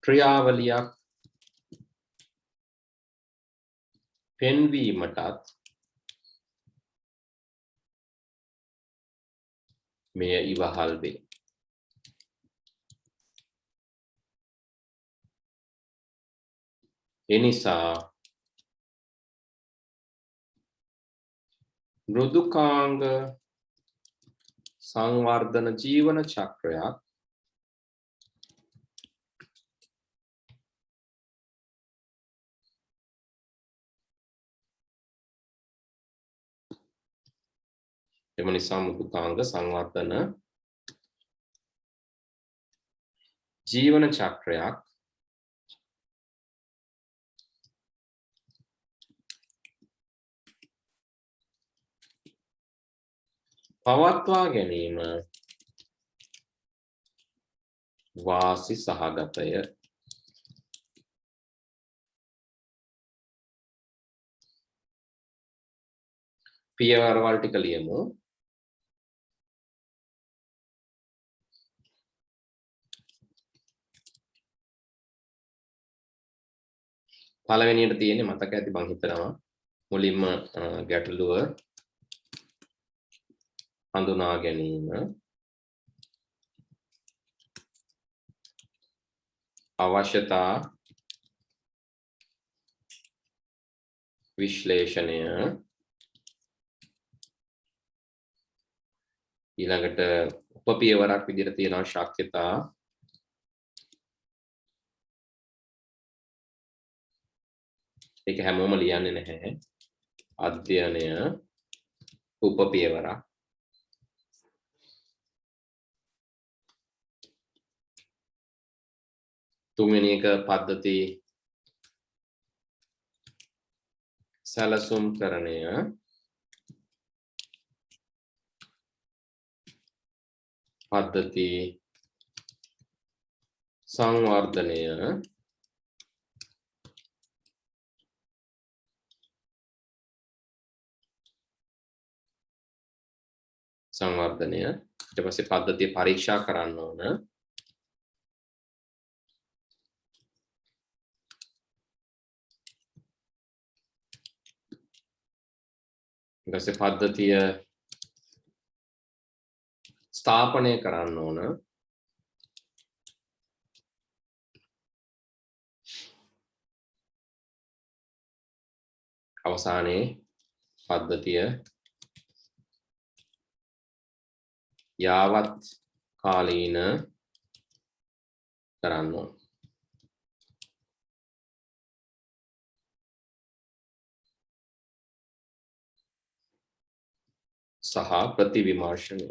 ක්‍රියාවලියක් පෙන්වීමටත් මෙය ඉවහල් වේ. එනිසා මෘදුකාංග සංවර්ධන ජීවන චක්‍රයක් එම නිසා මෘදුකාංග සංවර්ධන ජීවන චක්‍රයක් පවත්වා ගැනීම වාසි සහගතය. පියවරවල් ටික ලියමු. පළවෙනියට තියෙන්නේ මතක ඇති මං හිතනවා මුලින්ම ගැටලුව හඳුනා ගැනීම අවශ්‍යතා විශ්ලේෂණය ඊළඟට උපපියවරක් විදිහට තියෙනවා ශක්්‍යතා ඒක හැමෝම ලියන්නේ නැහැ අධ්‍යයනය උපපියවරක් තුන්වෙනි එක පද්ධති සැලසුම් කරණය පද්ධති සංවර්ධනය ඊට පස්සේ පද්ධතිය පරීක්ෂා කරන්න ඕන ඊට පස්සේ පද්ධතිය ස්ථාපනය කරන්න ඕන අවසානයේ පද්ධතිය යාවත් කාලීන කරන්න ඕන සහ ප්‍රතිවිමර්ශනය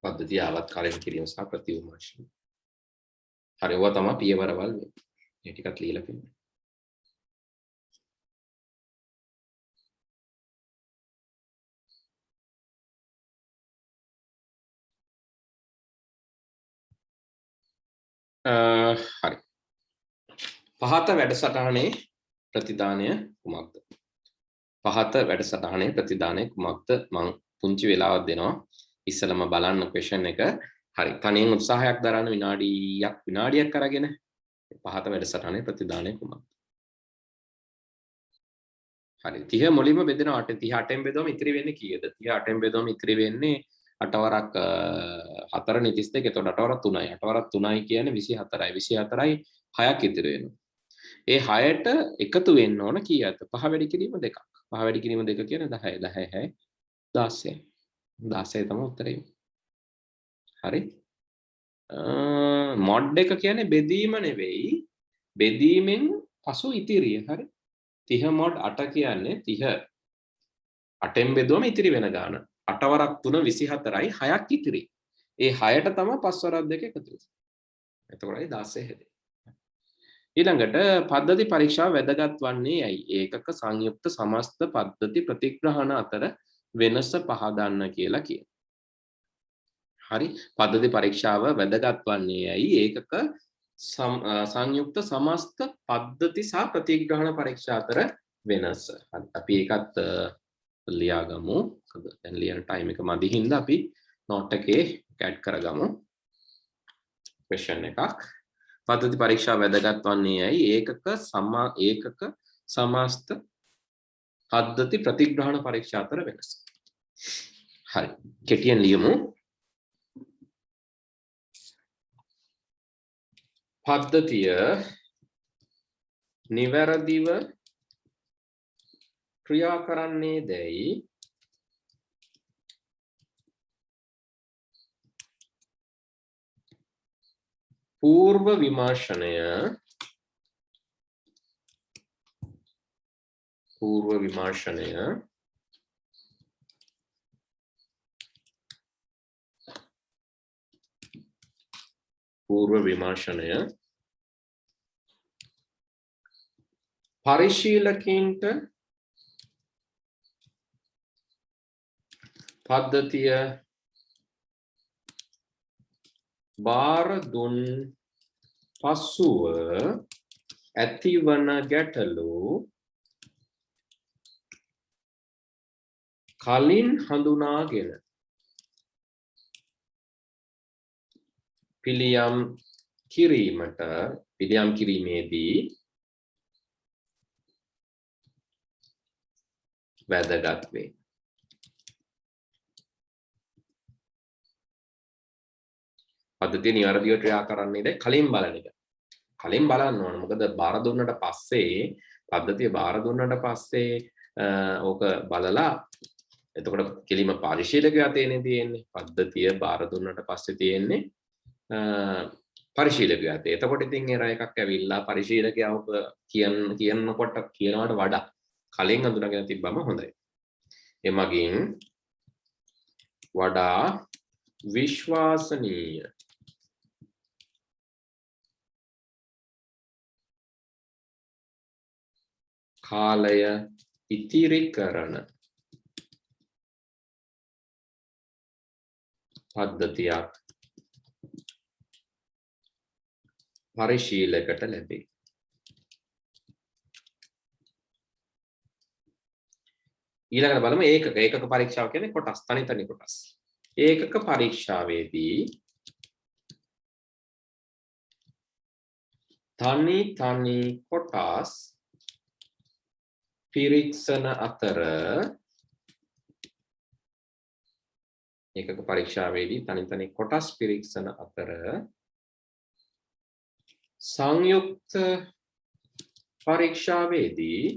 පද්ධතිය යාවත් කාලීන කිරීම සහ ප්‍රතිවිමර්ශනය හරි ඔවා තමයි පියවරවල් මේ ටිකක් ලියලා තියෙනවා හරි පහත වැඩසටහනේ ප්‍රතිදානය කුමක්ද පහත වැඩසටහනේ ප්‍රතිදානය කුමක්ද මම පුංචි වෙලාවක් දෙනවා ඉස්සලම බලන්න question එක. හරි. තනියෙන් උත්සාහයක් දරන විනාඩියක් අරගෙන පහත වැඩසටහනේ ප්‍රතිදානය කුමක්ද? හරි. 30 මුලින්ම බෙදෙනවා 38න් බෙදුවම ඉතිරි වෙන්නේ කීයද? 38න් බෙදුවම ඉතිරි වෙන්නේ 8 වරක් 4 නේ 32. එතකොට 8 වරක් 3යි. 8 වරක් 3යි කියන්නේ 24යි. 24යි 6ක් ඉතිරි වෙනවා. ඒ 6ට එකතු වෙන්න ඕන කීයද? 5 වැඩි කිරීම 2ක්. 5 වැඩි කිරීම 2 කියන්නේ 10. 10 6 16 තමයි උත්තරේ. හරි. මොඩ් එක කියන්නේ බෙදීම නෙවෙයි. බෙදීමෙන් පසු ඉතිරිය. හරි. 30 මොඩ් 8 කියන්නේ 30 8න් බෙදුවම ඉතිරි වෙන ගාන. 8 වරක් 3 24යි 6ක් ඉතිරි. ඒ 6ට තමයි 5 වරක් 2 එකතු වෙන්නේ. එතකොටයි 16 හැදෙන්නේ. ඊළඟට පද්ධති පරීක්ෂාව වැදගත් වන්නේ ඇයි? ඒකක සංයුක්ත සමස්ත පද්ධති ප්‍රතිග්‍රහණ අතර වෙනස පහදන්න කියලා කියන. හරි. පද්ධති පරීක්ෂාව වැදගත් වන්නේ ඇයි? ඒකක සංයුක්ත සමස්ත පද්ධති සහ ප්‍රතිග්‍රහණ පරීක්ෂා අතර වෙනස. හරි. අපි ඒකත් ලියාගමු. දැන් ලියන ටයිම් එක මදි හින්දා අපි නෝට් එකේ ඇඩ් කරගමු. ක්වෙස්චන් එකක්. පද්ධති පරීක්ෂා වැදගත් වන්නේ ඇයි? ඒකක සමස්ත පද්ධති ප්‍රතිග්‍රහණ පරීක්ෂා අතර වෙනස. හරි. කෙටියෙන් ලියමු. පද්ධතිය නිවැරදිව ක්‍රියා කරන්නේ දැයි పూర్ව විමර්ශනය පරිශීලකයන්ට පද්ධතිය බාර දුන් පසුව ඇතිවන ගැටලු කලින් හඳුනාගෙන පිළියම් කිරීමේදී වැදගත් වේ. පද්ධතිය නිවැරදිව ක්‍රියා කරන්නේද කලින් බලන එක. කලින් බලන්න ඕන. මොකද බාර දුන්නට පස්සේ පද්ධතිය බාර දුන්නට පස්සේ ඕක බලලා එතකොට කෙලිම පරිශීලකයා තියෙන්නේ. පද්ධතිය බාර දුන්නට පස්සේ තියෙන්නේ පරිශීලකයා. එතකොට ඉතින් එර එකක් ඇවිල්ලා පරිශීලකයා ඔක කියනකොට කියනවට වඩා කලින් හඳුනාගෙන තිබ්බම හොඳයි. එමගින් වඩා විශ්වාසනීය කාලය ඉතිරි කරන පද්ධතියක් පරිශීලකට ලැබේ. ඊළඟට බලමු ඒකක පරීක්ෂාව කියන්නේ කොටස් තනි කොටස්. ඒකක පරීක්ෂාවේදී තනි කොටස් පිරික්සන අතර ඒකක පරීක්ෂාවේදී තනි කොටස් පිරික්සන අතර සංයුක්ත පරීක්ෂාවේදී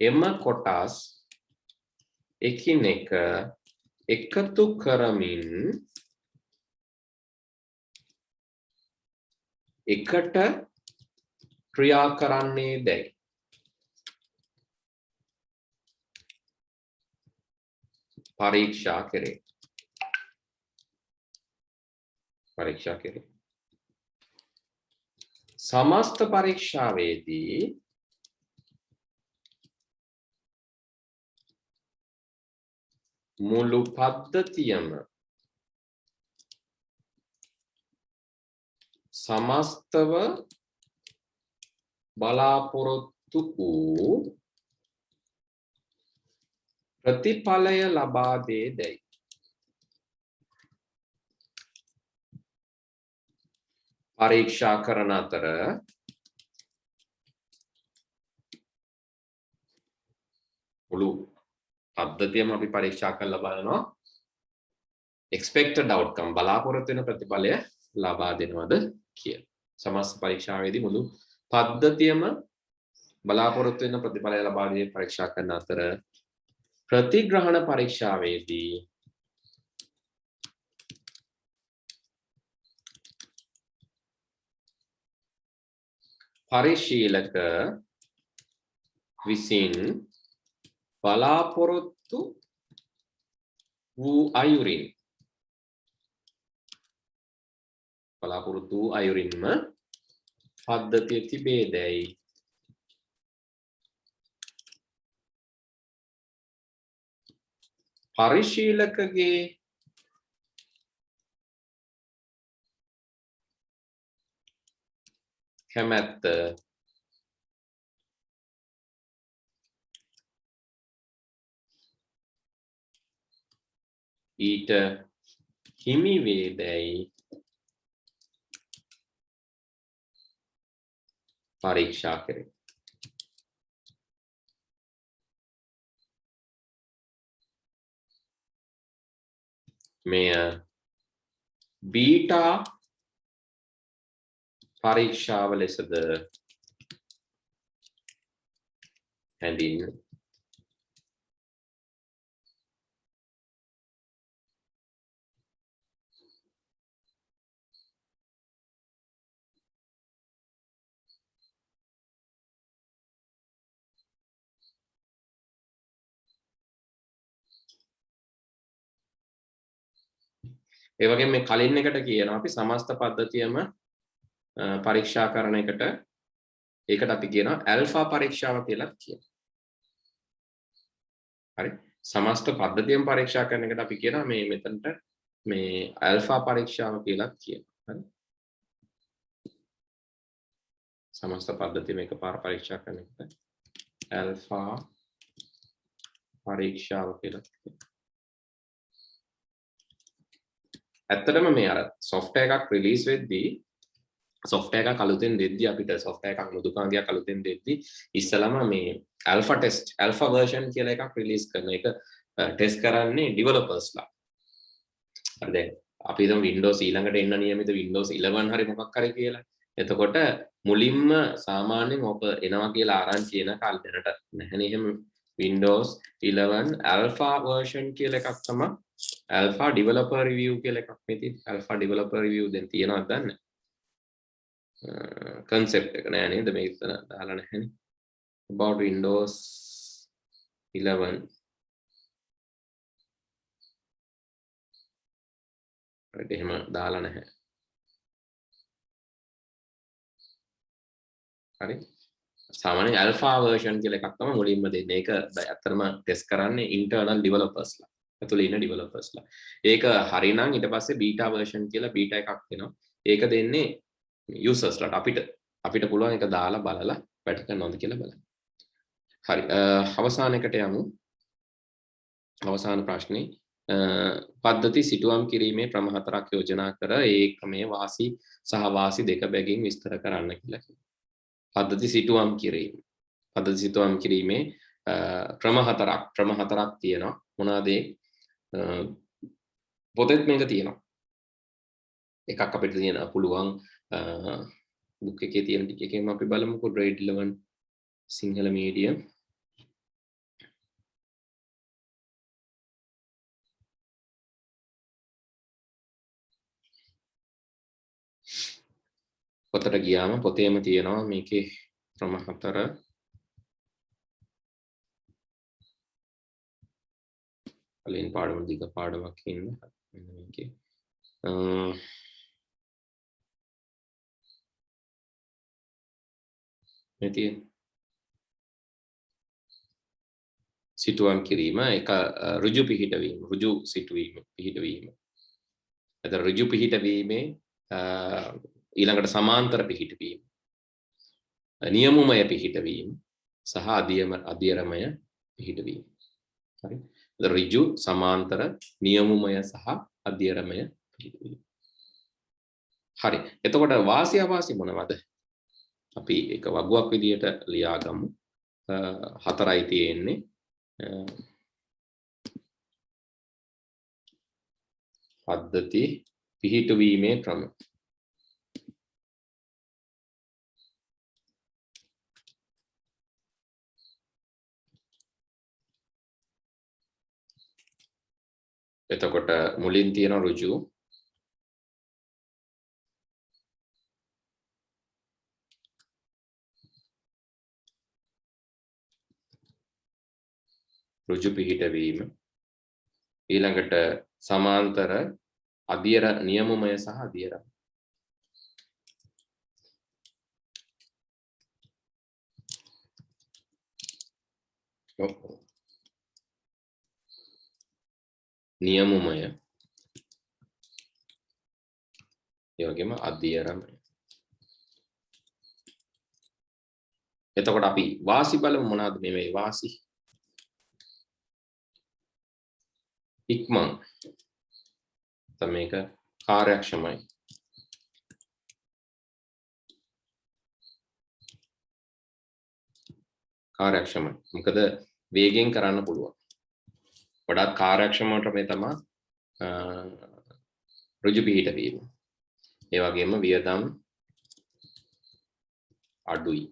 එම කොටස් එකිනෙක එකතු කරමින් එකට ක්‍රියා කරන්නේ දැයි පරීක්ෂා කෙරේ. සමස්ත පරීක්ෂාවේදී මුළු පද්ධතියම සමස්තව බලාපොරොත්තු වූ ප්‍රතිඵලය ලබා දේ දැයි. පරීක්ෂා කරන අතර මුළු පද්ධතියම අපි පරීක්ෂා කරලා බලනවා expected outcome බලාපොරොත්තු වෙන ප්‍රතිඵලය ලබා දෙනවද කියලා. සමස්ත පරීක්ෂාවේදී මුළු පද්ධතියම බලාපොරොත්තු වෙන ප්‍රතිඵලය ලබා දී පරීක්ෂා කරන අතර ප්‍රතිග්‍රහණ පරීක්ෂාවේදී පරිශීලක විසින් බලාපොරොත්තු වූ අයුරින් අයුරින්ම පද්ධතිය තිබේදැයි පරිශීලකගේ කැමැත්ත ඊට හිමි වේදැයි පරීක්ෂා කරේ. මෙය බීටා පරීක්ෂාව ලෙසද හැඳින්වෙයි. ඒ වගේම මේ කලින් එකට කියනවා අපි සමස්ත පද්ධතියම පරීක්ෂා කරන එකට ඒකට අපි කියනවා ඇල්ෆා පරීක්ෂාව කියලා කියනවා. හරි. සමස්ත පද්ධතියම පරීක්ෂා කරන එකට අපි කියනවා මේ මෙතනට මේ ඇල්ෆා පරීක්ෂාව කියලා කියනවා. හරි. සමස්ත පද්ධතියම එකපාර පරීක්ෂා කරන එකට ඇල්ෆා පරීක්ෂාව කියලා කියනවා. ඇත්තටම මේ අර software එකක් release වෙද්දී software එකක් අලුතෙන් දෙද්දී අපිට software එකක් මුදුකාංගයක් අලුතෙන් දෙද්දී ඉස්සලම මේ alpha version කියලා එකක් release කරන එක test කරන්නේ developers ලා. හරි දැන් අපි හිතමු Windows ඊළඟට එන්න නියමිත Windows 11 හරි මොකක් හරි කියලා. එතකොට මුලින්ම සාමාන්‍යයෙන් ඔක එනවා කියලා ආරංචි එන කාල දැනට නැහැනේ එහෙම Windows 11 alpha version කියලා එකක් තමයි alpha developer review කියලා එකක් මේ තියෙන්නේ. alpha developer review දැන් තියෙනවද දන්නේ? concept එක නෑ නේද මේක දාලා නැහැනේ. about Windows 11 right එහෙම දාලා නැහැ. හරි. සාමාන්‍යයෙන් alpha version කියලා එකක් තමයි මුලින්ම දෙන්නේ. ඒක ඇත්තටම test කරන්නේ internal developers ලා. ඇතුළේ ඉන්න developers ලා. ඒක හරිනම් ඊට පස්සේ beta version කියලා beta එකක් දෙනවා. ඒක දෙන්නේ users ලාට අපිට පුළුවන් ඒක දාලා බලලා වැඩ කරනවද කියලා බලන්න. හරි. අවසාන එකට යමු. අවසාන ප්‍රශ්නේ පද්ධති සිටුවම් කිරීමේ ක්‍රම 4ක් යෝජනා කර ඒකමේ වාසි සහ වාසි දෙක බැගින් විස්තර කරන්න කියලා කියනවා. පද්ධති සිටුවම් කිරීම. පද්ධති සිටුවම් කිරීමේ ක්‍රම 4ක් තියෙනවා. මොනවාද ඒ? පොතෙත් මේක තියෙනවා. එකක් අපිට තියෙන පුළුවන් බුක් එකේ තියෙන ටික එකෙන් අපි බලමුකෝ grade 11 සිංහල medium. පොතට ගියාම පොතේම තියෙනවා මේකේ ක්‍රම 4. පළවෙනි පාඩම දිග පාඩමක් ඉන්න මෙන්න මේකේ මේ තියෙන සිටුවම් කිරීම එක ඍජු පිහිටවීම ඍජු සිටුවීම පිහිටවීම. අද ඍජු පිහිටවීමේ ඊළඟට සමාන්තර පිහිටවීම, නියමුමය පිහිටවීම සහ අධියරමය පිහිටවීම. හරි. ඍජු, සමාන්තර, නියමුමය සහ අධියරමය පිහිටවීම. හරි. එතකොට වාසි අවාසි මොනවද? අපි එක වගුවක් විදියට ලියාගමු. 4යි තියෙන්නේ. පද්ධති පිහිටවීමේ ක්‍රම. එතකොට මුලින් තියෙන ඍජු, ඍජු පිහිටවීම, ඊළඟට සමාන්තර, නියමුමය සහ අධියරමය. නියමුමය, ඒ වගේම අධියරමය. එතකොට අපි වාසි බලමු. මොනවාද මේ වාසි? ඉක්මන්. මේක කාර්යක්ෂමයි. කාර්යක්ෂමයි. මොකද වේගෙන් කරන්න පුළුවන්. වඩාත් කාර්යක්ෂම ක්‍රමය තමයි ඍජු පිහිටවීම. ඒ වගේම වියදම් අඩුයි.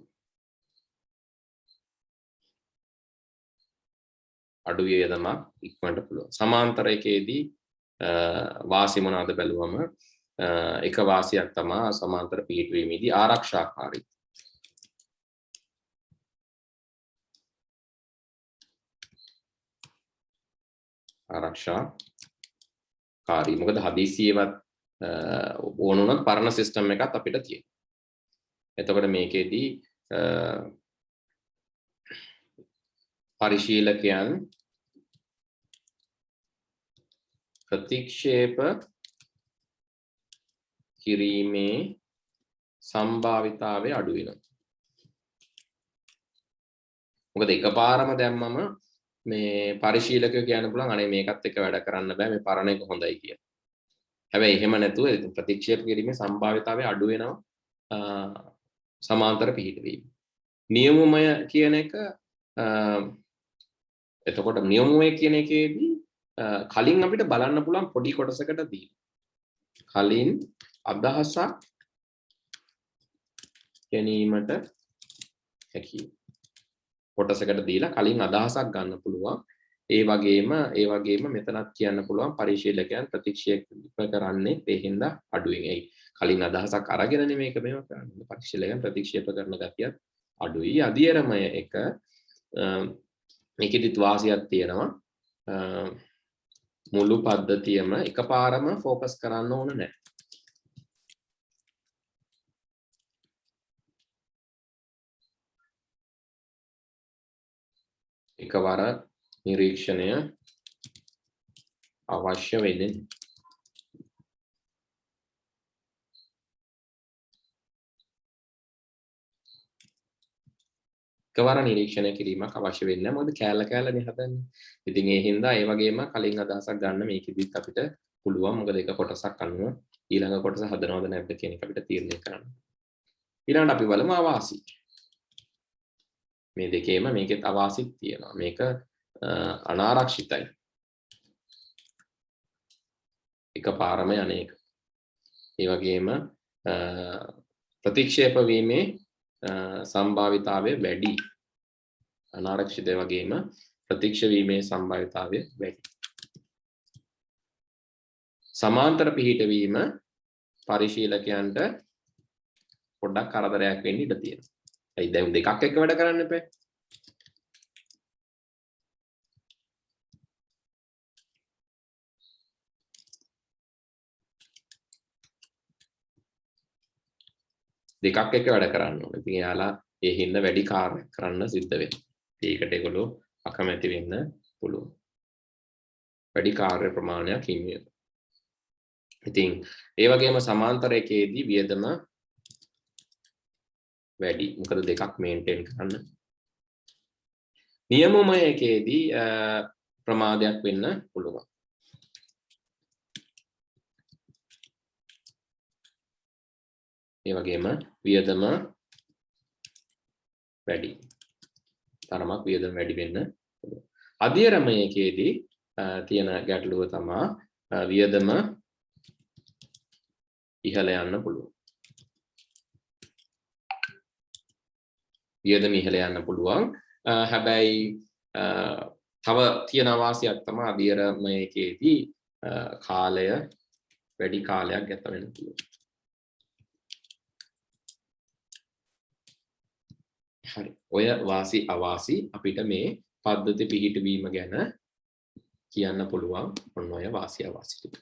අඩු වියදමක් ඉක්මනට පුළුවන්. සමාන්තර එකේදී වාසි මොනවාද බැලුවම එක වාසියක් තමයි සමාන්තර පිහිටවීමේදී ආරක්ෂාකාරී. ආරක්ෂාකාරී. මොකද හදිසියෙවත් ඕන වුණත් පරණ සිස්ටම් එකක් අපිට තියෙනවා. එතකොට මේකෙදී පරිශීලකයන් ප්‍රතික්ෂේප කිරීමේ සම්භාවිතාවය අඩු වෙනවා. මොකද එකපාරම දැම්මම මේ පරිශීලකයෝ කියන්න පුළුවන් අනේ මේකත් එක්ක වැඩ කරන්න බෑ, මේ පරණ එක හොඳයි කියලා. හැබැයි එහෙම නැතුව ප්‍රතික්ෂේප කිරීමේ සම්භාවිතාවය අඩු වෙනවා සමාන්තර පිහිටවීම. නියමුමය කියන එක එතකොට නියමුමය කියන එකේදී කලින් අපිට බලන්න පුළුවන් පොඩි කොටසකට දීලා. කලින් අදහසක් ගැනීමට හැකි කොටසකට දීලා කලින් අදහසක් ගන්න පුළුවන්. ඒ වගේම මෙතනත් කියන්න පුළුවන් පරිශීලකයන් ප්‍රතික්ෂේප කරන්නේ ඒ හින්දා අඩුවෙන්. ඒ කලින් අදහසක් අරගෙනනේ මේක මේව කරන්නේ. පරිශීලකයන් ප්‍රතික්ෂේප කරන ගතියත් අඩුයි. අධියරමය එක මේකෙදිත් වාසියක් තියෙනවා. මුළු පද්ධතියම එකපාරම ફોකස් කරන්න ඕන නැහැ. එකවර නිරීක්ෂණය අවශ්‍ය වෙන්නේ. එකවර නිරීක්ෂණය කිරීමක් අවශ්‍ය වෙන්නේ නැහැ. මොකද කෑල්ල කෑල්ලනේ හදන්නේ. ඉතින් ඒ හින්දා ඒ වගේම කලින් අදහසක් ගන්න මේකෙදිත් අපිට පුළුවන්. මොකද එක කොටසක් අනුව ඊළඟ කොටස හදනවද නැද්ද කියන එක අපිට තීරණය කරන්න. ඊළඟට අපි බලමු අවාසි. මේ දෙකේම මේකෙත් අවාසිත් තියෙනවා. මේක අනාරක්ෂිතයි. එකපාරම යන්නේක. ඒ වගේම ප්‍රතික්ෂේප වීමේ සම්භාවිතාවය වැඩි. අනාරක්ෂිත වගේම ප්‍රතික්ෂේප වීමේ සම්භාවිතාවය වැඩි. සමාන්තර පිහිටවීම පරිශීලකයන්ට පොඩ්ඩක් කරදරයක් වෙන්න ඉඩ තියෙනවා. ඒ දැන් දෙකක් එක්ක වැඩ කරන්න එපා. දෙකක් එක්ක වැඩ කරන්න ඕනේ. ඉතින් එයාලා ඒ හින්දා වැඩි කාර්යයක් කරන්න සිද්ධ වෙනවා. ඒකට ඒගොල්ලෝ අකමැති වෙන්න පුළුවන්. වැඩි කාර්ය ප්‍රමාණයක් හිමි වෙනවා. ඉතින් ඒ වගේම සමාන්තර එකේදී වියදම වැඩි. මොකද දෙකක් මේන්ටේන් කරන්න. නියමමය එකේදී ප්‍රමාදයක් වෙන්න පුළුවන්. ඒ වගේම වියදම වැඩි. තරමක් වියදම වැඩි වෙන්න පුළුවන්. අධියරමයකේදී තියෙන ගැටලුව තමයි වියදම ඉහළ යන්න පුළුවන්. වියදම ඉහළ යන්න පුළුවන්. හැබැයි තව තියෙන අවාසියක් තමයි අධියරමයකේදී කාලය වැඩි කාලයක් ගත වෙන්න පුළුවන්. හරි. ඔය වාසි අවාසි අපිට මේ පද්ධති පිහිටවීම ගැන කියන්න පුළුවන්. ඔන්න ඔය වාසි අවාසි ටික.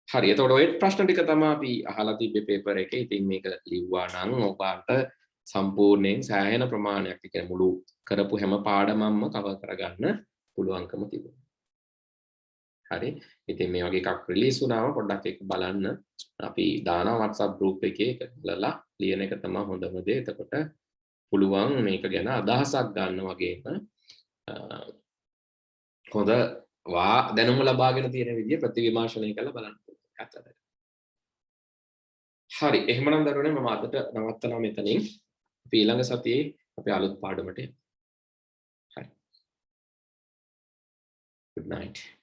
හරි. එතකොට ඔය ප්‍රශ්න ටික තමයි අපි අහලා තිබ්බේ පේපර් එකේ. ඉතින් මේක ලිව්වා නම් ඔබට සම්පූර්ණයෙන් සෑහෙන ප්‍රමාණයක් කියන්නේ මුළු කරපු හැම පාඩමක්ම කවර් කරගන්න පුළුවන්කම තිබුණා. හරි. ඉතින් මේ වගේ එකක් රිලීස් වුණාම පොඩ්ඩක් ඒක බලන්න. අපි දානවා WhatsApp group එකේ බලලා ලියන එක තමයි හොඳම දේ. එතකොට පුළුවන් මේක ගැන අදහසක් ගන්න වගේම හොඳ දැනුම ලබාගෙන තියෙන විදිය ප්‍රතිවිමර්ශනය කරලා බලන්න. හරි. එහෙමනම් දරුවනේ මම අදට නවත්තනවා මෙතනින්. අපි ඊළඟ සතියේ අපේ අලුත් පාඩමට යමු. හරි. Good night.